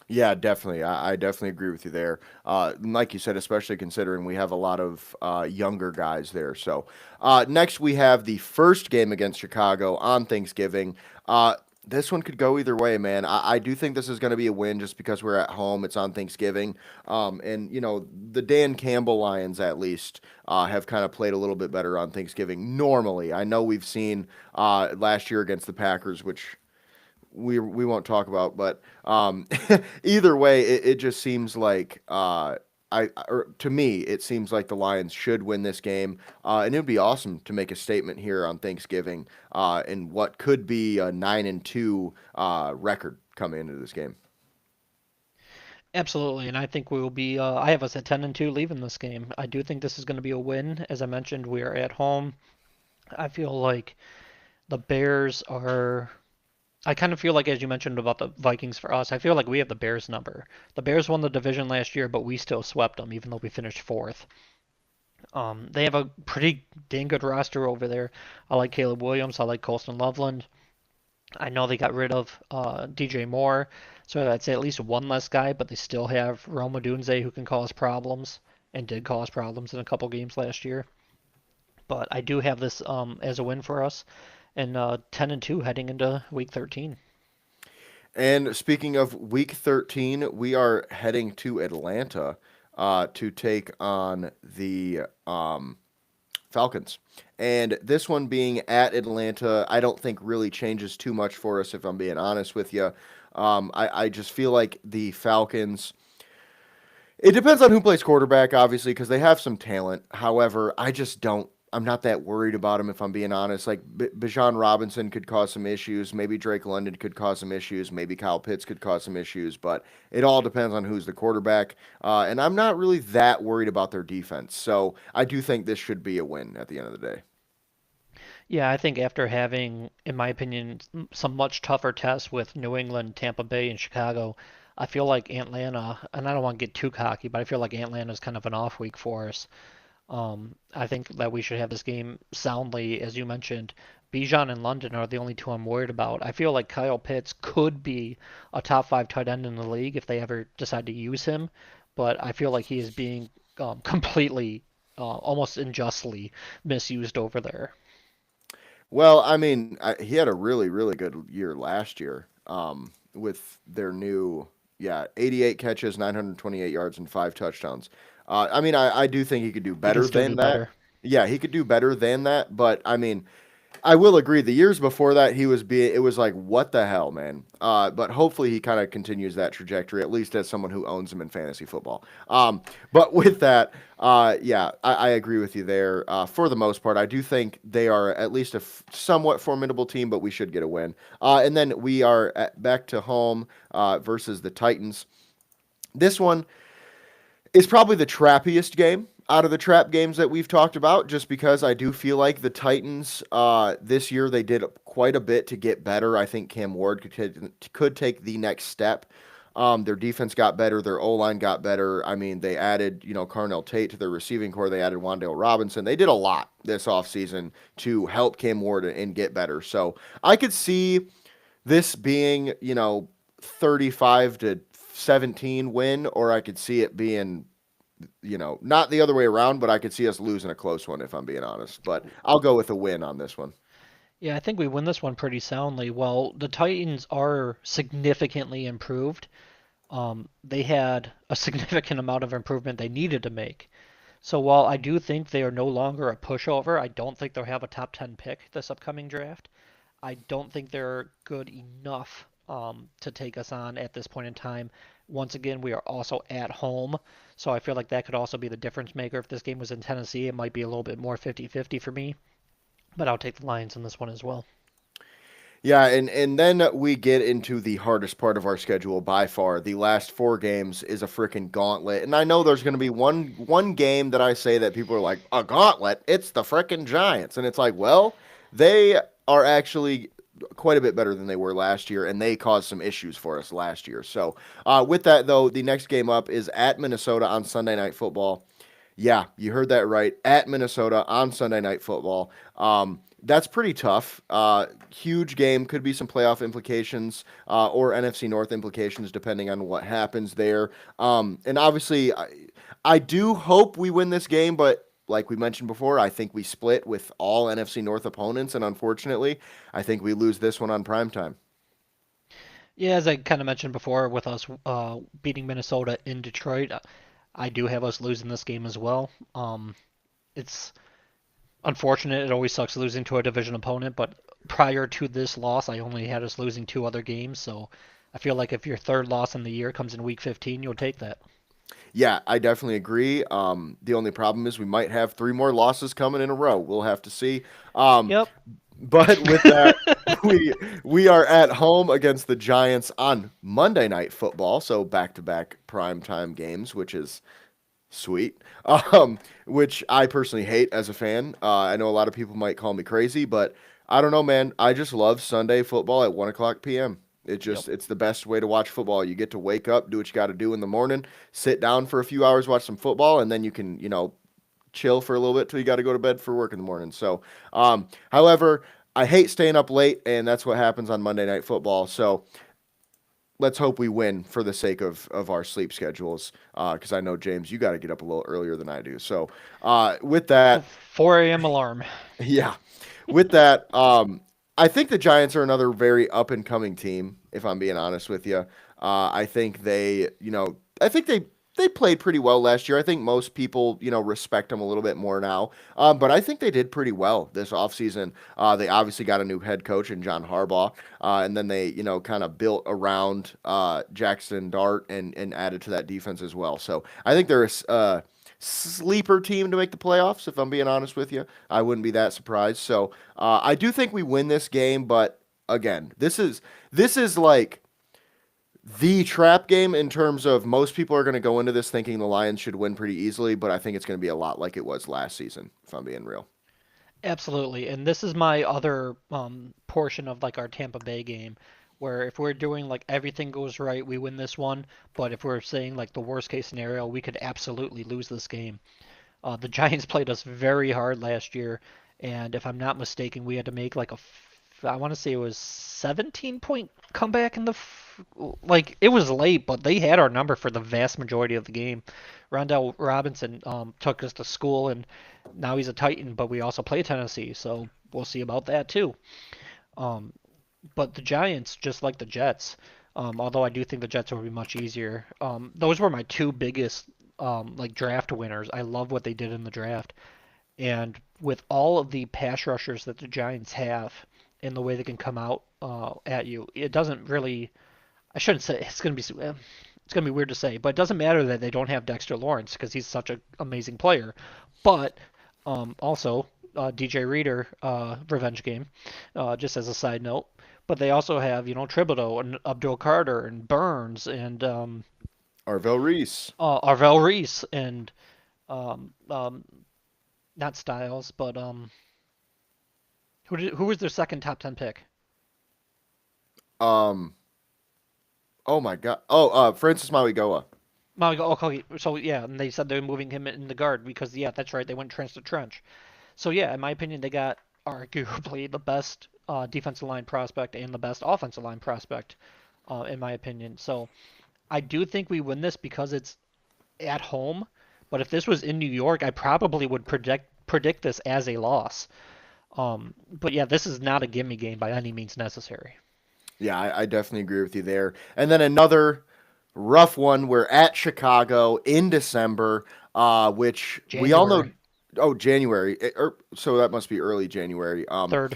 Yeah, definitely. I definitely agree with you there. Like you said, especially considering we have a lot of younger guys there. So next we have the first game against Chicago on Thanksgiving. This one could go either way, man. I do think this is going to be a win just because we're at home. It's on Thanksgiving. And the Dan Campbell Lions, at least, have kind of played a little bit better on Thanksgiving normally. I know we've seen last year against the Packers, which we won't talk about, but either way, it just seems like or to me, it seems like the Lions should win this game, and it would be awesome to make a statement here on Thanksgiving in what could be a 9-2 record coming into this game. Absolutely, and I think we will be. I have us at 10-2 leaving this game. I do think this is going to be a win. As I mentioned, we are at home. I feel like the Bears are. I kind of feel like, as you mentioned about the Vikings for us, I feel like we have the Bears number. The Bears won the division last year, but we still swept them, even though we finished fourth. They have a pretty dang good roster over there. I like Caleb Williams. I like Colston Loveland. I know they got rid of DJ Moore, so I'd say at least one less guy, but they still have Rome Odunze who can cause problems and did cause problems in a couple games last year. But I do have this as a win for us, and 10-2 heading into week 13. And speaking of Week 13, we are heading to Atlanta to take on the Falcons. And this one being at Atlanta, I don't think really changes too much for us, if I'm being honest with you. I just feel like the Falcons. It depends on who plays quarterback, obviously, because they have some talent. However, I just don't. I'm not that worried about him, if I'm being honest. Like Bijan Robinson could cause some issues. Maybe Drake London could cause some issues. Maybe Kyle Pitts could cause some issues. But it all depends on who's the quarterback. And I'm not really that worried about their defense. So I do think this should be a win at the end of the day. Yeah, I think after having, in my opinion, some much tougher tests with New England, Tampa Bay, and Chicago, I feel like Atlanta, and I don't want to get too cocky, but I feel like Atlanta is kind of an off week for us. I think that we should have this game soundly, as you mentioned. Bijan and London are the only two I'm worried about. I feel like Kyle Pitts could be a top five tight end in the league if they ever decide to use him, but I feel like he is being completely, almost unjustly misused over there. Well, I mean, he had a really, really good year last year with their new, yeah, 88 catches, 928 yards, and 5 touchdowns. I mean, I do think he could do He can better still do than that. better. Yeah, he could do better than that. But I mean, I will agree. The years before that, it was like, what the hell, man? But hopefully he kind of continues that trajectory, at least as someone who owns him in fantasy football. But with that, yeah, I agree with you there. For the most part, I do think they are at least a somewhat formidable team, but we should get a win. And then we are back to home versus the Titans. This one is probably the trappiest game out of the trap games that we've talked about, just because I do feel like the Titans this year they did quite a bit to get better. I think Cam Ward could take the next step. Their defense got better. Their O line got better. I mean, they added, Carnell Tate to their receiving core. They added Wan'Dale Robinson. They did a lot this offseason to help Cam Ward and get better. So I could see this being, 35-17 win, or I could see it being, not the other way around, but I could see us losing a close one if I'm being honest. But I'll go with a win on this one. Yeah, I think we win this one pretty soundly. Well, the Titans are significantly improved. They had a significant amount of improvement they needed to make. So while I do think they are no longer a pushover, I don't think they'll have a top 10 pick this upcoming draft. I don't think they're good enough to take us on at this point in time. Once again, we are also at home, so I feel like that could also be the difference maker. If this game was in Tennessee, it might be a little bit more 50-50 for me, but I'll take the Lions in this one as well. Yeah, and then we get into the hardest part of our schedule by far. The last four games is a freaking gauntlet. And I know there's going to be one game that I say that people are like, a gauntlet? It's the freaking Giants. And it's like, well, they are actually quite a bit better than they were last year, and they caused some issues for us last year. So with that, though, the next game up is at Minnesota on Sunday Night Football. Yeah, you heard that right. At Minnesota on Sunday Night Football. That's pretty tough. Huge game. Could be some playoff implications or NFC North implications, depending on what happens there. And obviously, I do hope we win this game, but like we mentioned before, I think we split with all NFC North opponents, and unfortunately, I think we lose this one on primetime. Yeah, as I kind of mentioned before, with us beating Minnesota in Detroit, I do have us losing this game as well. It's unfortunate. It always sucks losing to a division opponent, but prior to this loss, I only had us losing two other games, so I feel like if your third loss in the year comes in week 15, you'll take that. Yeah, I definitely agree. The only problem is we might have three more losses coming in a row. We'll have to see. Yep. But with that, we are at home against the Giants on Monday Night Football, so back-to-back primetime games, which is sweet. Which I personally hate as a fan. I know a lot of people might call me crazy, but I don't know, man. I just love Sunday football at 1 o'clock p.m. Yep. It's the best way to watch football. You get to wake up, do what you got to do in the morning, sit down for a few hours, watch some football, and then you can, chill for a little bit till you got to go to bed for work in the morning. So, however, I hate staying up late, and that's what happens on Monday Night Football. So let's hope we win for the sake of our sleep schedules, because I know, James, you got to get up a little earlier than I do. So with that, 4 a.m. alarm. yeah, with that, I think the Giants are another very up and coming team. If I'm being honest with you, I think I think they played pretty well last year. I think most people, respect them a little bit more now. But I think they did pretty well this offseason. They obviously got a new head coach in John Harbaugh. And then they, kind of built around Jackson Dart and added to that defense as well. So I think they're a sleeper team to make the playoffs, if I'm being honest with you. I wouldn't be that surprised. So I do think we win this game. But again, this is like the trap game in terms of most people are going to go into this thinking the Lions should win pretty easily, but I think it's going to be a lot like it was last season, if I'm being real. Absolutely. And this is my other portion of like our Tampa Bay game, where if we're doing like everything goes right, we win this one. But if we're saying like the worst case scenario, we could absolutely lose this game. The Giants played us very hard last year, and if I'm not mistaken, we had to make like I want to say it was 17-point comeback in the like it was late, but they had our number for the vast majority of the game. Rondell Robinson took us to school, and now he's a Titan, but we also play Tennessee, so we'll see about that too. Um, but the Giants, just like the Jets, although I do think the Jets will be much easier. Those were my two biggest like draft winners. I love what they did in the draft. And with all of the pass rushers that the Giants have and the way they can come out at you, it doesn't really. I shouldn't say it's gonna be weird to say, but it doesn't matter that they don't have Dexter Lawrence because he's such an amazing player. But also DJ Reader, revenge game, just as a side note. But they also have Thibodeau and Abdul Carter and Burns and Arvell Reese. Arvell Reese and um, um, not Styles, but who was their second top 10 pick? Um, oh my God. Francis Mauigoa. Okay, so yeah, and they said they're moving him in the guard because yeah, that's right, they went trench to trench. So yeah, in my opinion, they got arguably the best defensive line prospect and the best offensive line prospect, in my opinion. So I do think we win this because it's at home. But if this was in New York, I probably would predict this as a loss. But yeah, this is not a gimme game by any means necessary. Yeah, I definitely agree with you there. And then another rough one. We're at Chicago in December, which we all know. January Oh, January. So that must be early January. 3rd.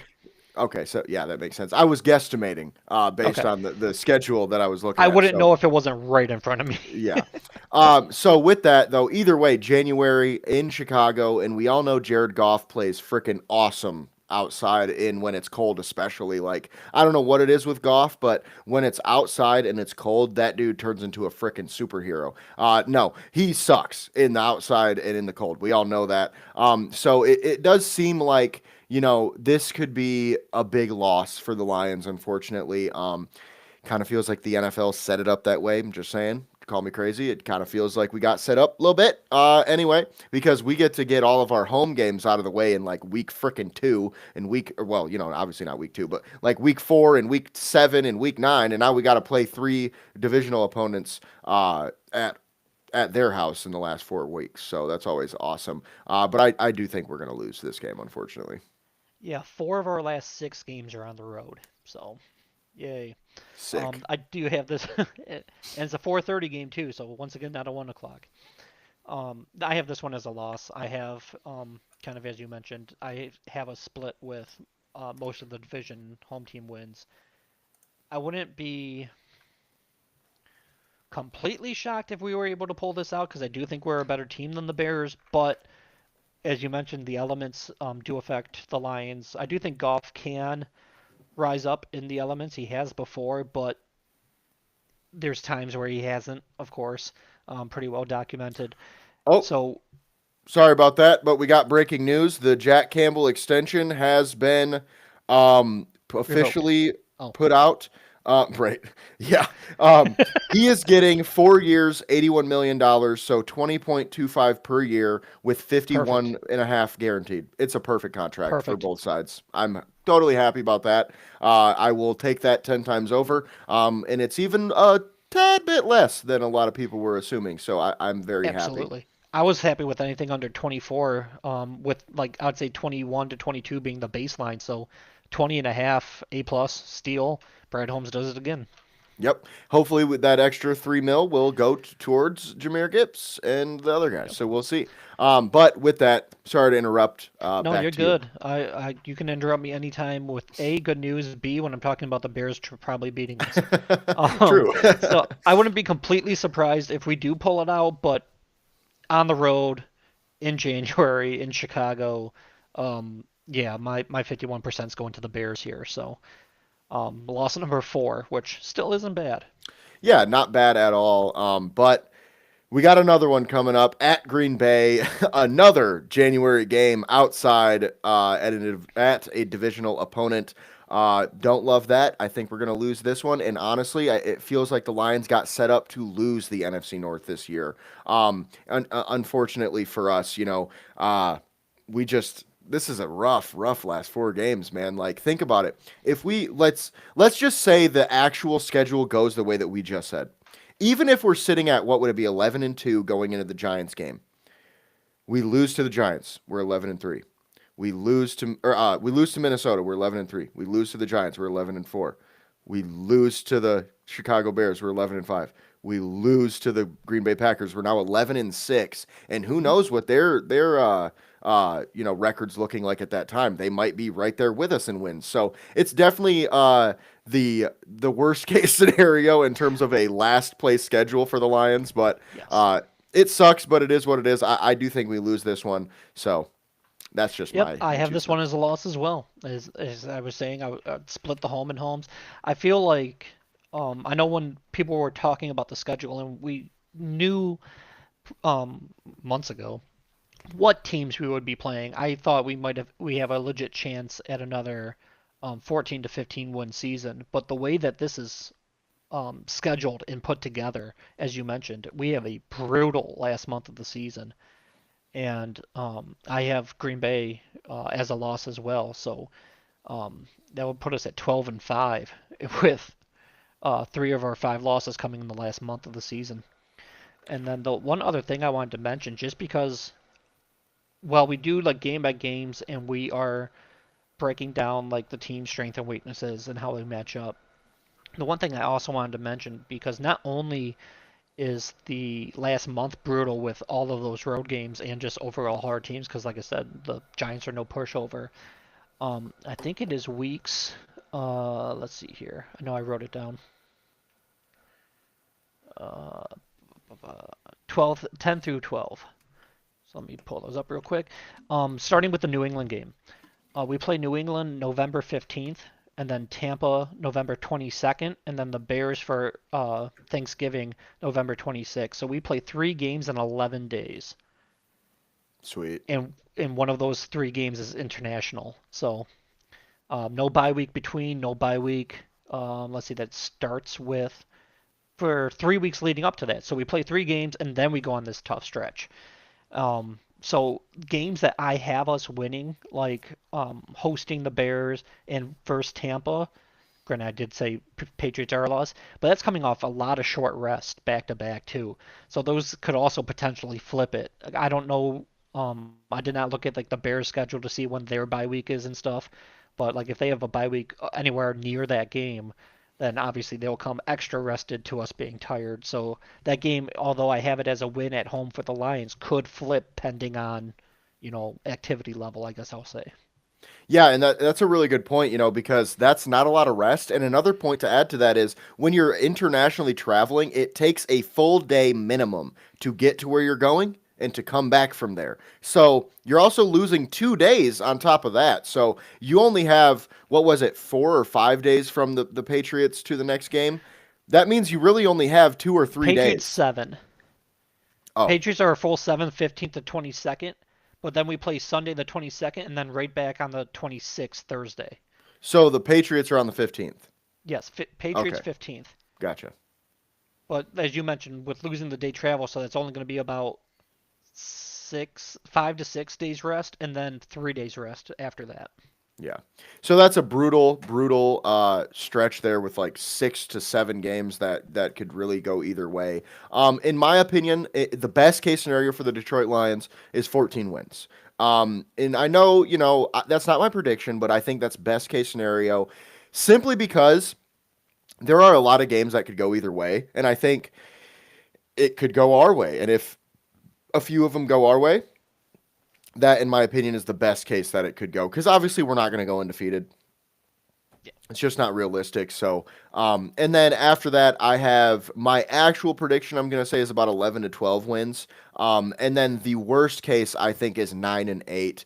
Okay, so yeah, that makes sense. I was guesstimating based Okay. on the schedule that I was looking I at. wouldn't So know if it wasn't right in front of me. yeah. So with that though, either way, January in Chicago, and we all know Jared Goff plays freaking awesome outside in when it's cold, especially. Like I don't know what it is with Goff, but when it's outside and it's cold, that dude turns into a freaking superhero. No, he sucks in the outside and in the cold. We all know that. So it does seem like this could be a big loss for the Lions, unfortunately. Kind of feels like the NFL set it up that way. I'm just saying. Call me crazy. It kind of feels like we got set up a little bit. Anyway, because we get to get all of our home games out of the way in like week freaking 2 and well, obviously not week 2, but like week 4 and week 7 and week 9. And now we got to play 3 divisional opponents at their house in the last 4 weeks. So that's always awesome. But I do think we're going to lose this game, unfortunately. Yeah, 4 of our last 6 games are on the road. So, yay. Sick. I do have this, and it's a 4:30 game too. So once again, not a 1 o'clock. I have this one as a loss. I have, kind of as you mentioned, I have a split with most of the division home team wins. I wouldn't be completely shocked if we were able to pull this out because I do think we're a better team than the Bears. But as you mentioned, the elements do affect the Lions. I do think Goff can rise up in the elements. He has before, but there's times where he hasn't, of course, pretty well documented. Oh, So sorry about that, but we got breaking news. The Jack Campbell extension has been revoked. officially Oh, put out. Right. Yeah. He is getting 4 years, $81 million, so 20.25 per year with perfect, 51 and a half guaranteed. It's a perfect contract for perfect. both sides. I'm totally happy about that. I will take that 10 times over. And it's even a tad bit less than a lot of people were assuming. So I'm very happy. Absolutely. I was happy with anything under 24, with like I'd say 21 to 22 being the baseline. So 20 and a half A plus steal. Brad Holmes does it again. Yep. Hopefully, with that extra 3 mil will go towards Jameer Gibbs and the other guys. Yep. So we'll see. But with that, sorry to interrupt. No, Back you're to you. good. You can interrupt me anytime with A, good news, B, when I'm talking about the Bears probably beating us. Um, True. so I wouldn't be completely surprised if we do pull it out, but on the road in January in Chicago, yeah, my 51% is going to the Bears here. So, loss number 4, which still isn't bad. Yeah, not bad at all. But we got another one coming up at Green Bay. Another January game outside at a divisional opponent. Don't love that. I think we're going to lose this one. And honestly, it feels like the Lions got set up to lose the NFC North this year. Unfortunately for us, we just this is a rough last 4 games, man. Like think about it. If we let's just say the actual schedule goes the way that we just said. Even if we're sitting at what would it be 11-2 going into the Giants game, we lose to the Giants, we're 11-3. We lose to Minnesota, we're 11-3. We lose to the Giants, we're 11-4. We lose to the Chicago Bears were 11-5. We lose to the Green Bay Packers. We're now 11-6, and who Hmm. knows what their records looking like at that time. They might be right there with us in wins. So it's definitely the worst case scenario in terms of a last place schedule for the Lions. But Yes. it sucks, but it is what it is. I do think we lose this one. So that's just Yep, I my have two this one cents. as a loss as well. As I was saying, I'd split the home and homes. I feel like I know when people were talking about the schedule, and we knew um, months ago what teams we would be playing. I thought we have a legit chance at another 14 to 15 win season. But the way that this is scheduled and put together, as you mentioned, we have a brutal last month of the season, and I have Green Bay as a loss as well. So that would put us at 12-5 with three of our five losses coming in the last month of the season. And then the one other thing I wanted to mention, just because while we do like game by games and we are breaking down like the team strength and weaknesses and how they match up, the one thing I also wanted to mention, because not only is the last month brutal with all of those road games and just overall hard teams, because like I said, the Giants are no pushover. I think it is weeks. Let's see here. I know I wrote it down. Uh, 12, 10 through 12. So let me pull those up real quick. Starting with the New England game. We play New England November 15th, and then Tampa November 22nd, and then the Bears for Thanksgiving November 26th. So we play three games in 11 days, Sweet. and one of those three games is international. So no bye week between, no bye week. Let's see, that starts with for 3 weeks leading up to that. So we play three games and then we go on this tough stretch. So games that I have us winning, like hosting the Bears and versus Tampa. Granted, I did say Patriots are a loss, but that's coming off a lot of short rest back to back too. So those could also potentially flip it. I don't know. I did not look at like the Bears schedule to see when their bye week is and stuff. But like if they have a bye week anywhere near that game, then obviously they'll come extra rested to us being tired. So that game, although I have it as a win at home for the Lions, could flip pending on, activity level, I guess I'll say. Yeah, and that's a really good point, because that's not a lot of rest. And another point to add to that is when you're internationally traveling, it takes a full day minimum to get to where you're going and to come back from there. So you're also losing 2 days on top of that. So you only have, what was it, 4 or 5 days from the Patriots to the next game? That means you really only have 2 or 3 days. Patriots 7. Oh, Patriots are a full 7, 15th to 22nd, but then we play Sunday the 22nd and then right back on the 26th Thursday. so the Patriots are on the 15th. Yes, Patriots Okay, 15th. gotcha. But as you mentioned, with losing the day travel, so that's only going to be about 5 to 6 days rest, and then 3 days rest after that. Yeah. So that's a brutal stretch there with like 6 to 7 games that could really go either way. In my opinion, the best case scenario for the Detroit Lions is 14 wins. And I know, that's not my prediction, but I think that's best case scenario simply because there are a lot of games that could go either way. And I think it could go our way. And if a few of them go our way, that, in my opinion, is the best case that it could go. Because obviously, we're not going to go undefeated. Yeah. It's just not realistic. So, and then after that, I have my actual prediction. I'm going to say is about 11 to 12 wins. And then the worst case I think is 9-8.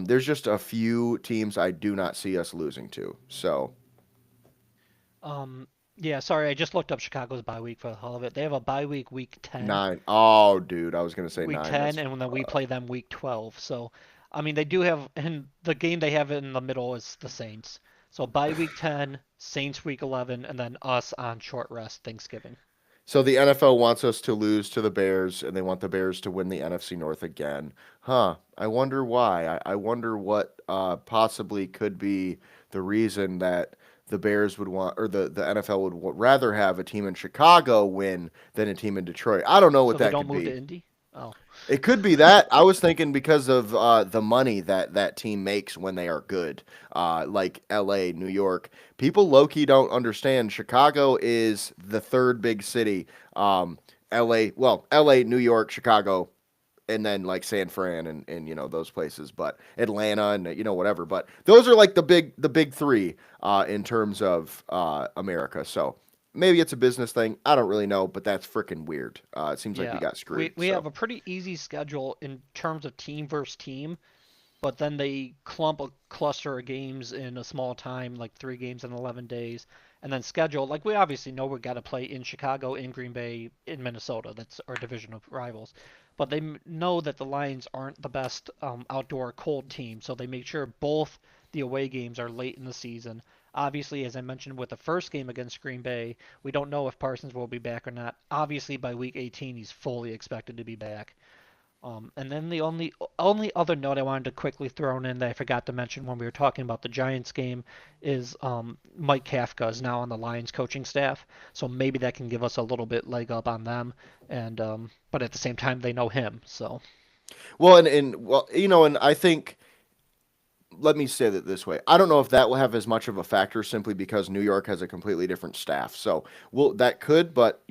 There's just a few teams I do not see us losing to. So Yeah, sorry, I just looked up Chicago's bye week for the hell of it. They have a bye week, week 10, 9. Oh, dude, I was going to say week 9. 10, That's and then we rough. play them week 12. So, I mean, they do have, and the game they have in the middle is the Saints. So bye week 10, Saints week 11, and then us on short rest Thanksgiving. So the NFL wants us to lose to the Bears, and they want the Bears to win the NFC North again. Huh. I wonder why. I wonder what possibly could be the reason that the Bears would want, or the NFL would rather have a team in Chicago win than a team in Detroit. I don't know what So they that don't could move to be. Indy? Oh, It could be that. I was thinking because of the money that that team makes when they are good, like L.A., New York. People low key don't understand. Chicago is the third big city. L.A. Well, L.A., New York, Chicago, and then like San Fran and those places. But Atlanta and whatever. But those are like the big three in terms of America. So maybe it's a business thing. I don't really know, but that's freaking weird. It seems like we yeah. got We screwed. we So. have a pretty easy schedule in terms of team versus team, but then they clump a cluster of games in a small time, like 3 games in 11 days, and then schedule. Like we obviously know we got to play in Chicago, in Green Bay, in Minnesota. That's our division of rivals. But they know that the Lions aren't the best outdoor cold team, so they make sure both the away games are late in the season. Obviously, as I mentioned with the first game against Green Bay, we don't know if Parsons will be back or not. Obviously, by week 18, he's fully expected to be back. And then the only other note I wanted to quickly throw in that I forgot to mention when we were talking about the Giants game is Mike Kafka is now on the Lions coaching staff, so maybe that can give us a little bit leg up on them. And but at the same time, they know him, so Well, and I think, let me say that this way. I don't know if that will have as much of a factor simply because New York has a completely different staff. So, well, that could, but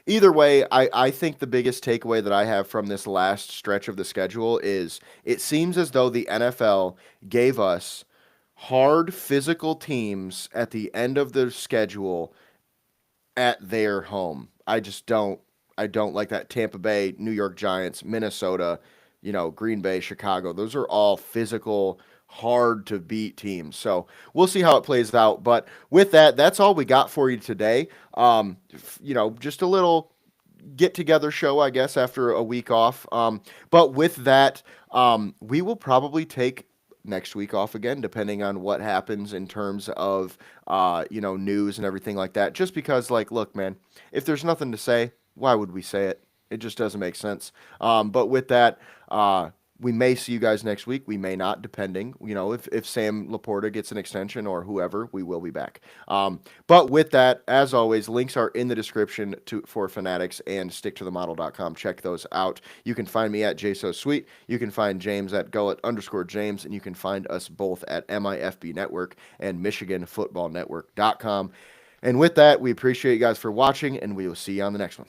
either way, I think the biggest takeaway that I have from this last stretch of the schedule is it seems as though the NFL gave us hard physical teams at the end of the schedule at their home. I don't like that. Tampa Bay, New York Giants, Minnesota, Green Bay, Chicago. Those are all physical, hard to beat teams. So we'll see how it plays out. But with that, that's all we got for you today. Just a little get together show, I guess, after a week off. But with that, we will probably take next week off again, depending on what happens in terms of news and everything like that. Just because, like, look, man, if there's nothing to say, why would we say it? It just doesn't make sense. But with that, we may see you guys next week. We may not, depending. If Sam Laporta gets an extension or whoever, we will be back. But with that, as always, links are in the description for Fanatics and StickToTheModel.com. Check those out. You can find me at JSoSweet. You can find James at Gullet_James, and you can find us both at MIFB Network and MichiganFootballNetwork.com. And with that, we appreciate you guys for watching, and we will see you on the next one.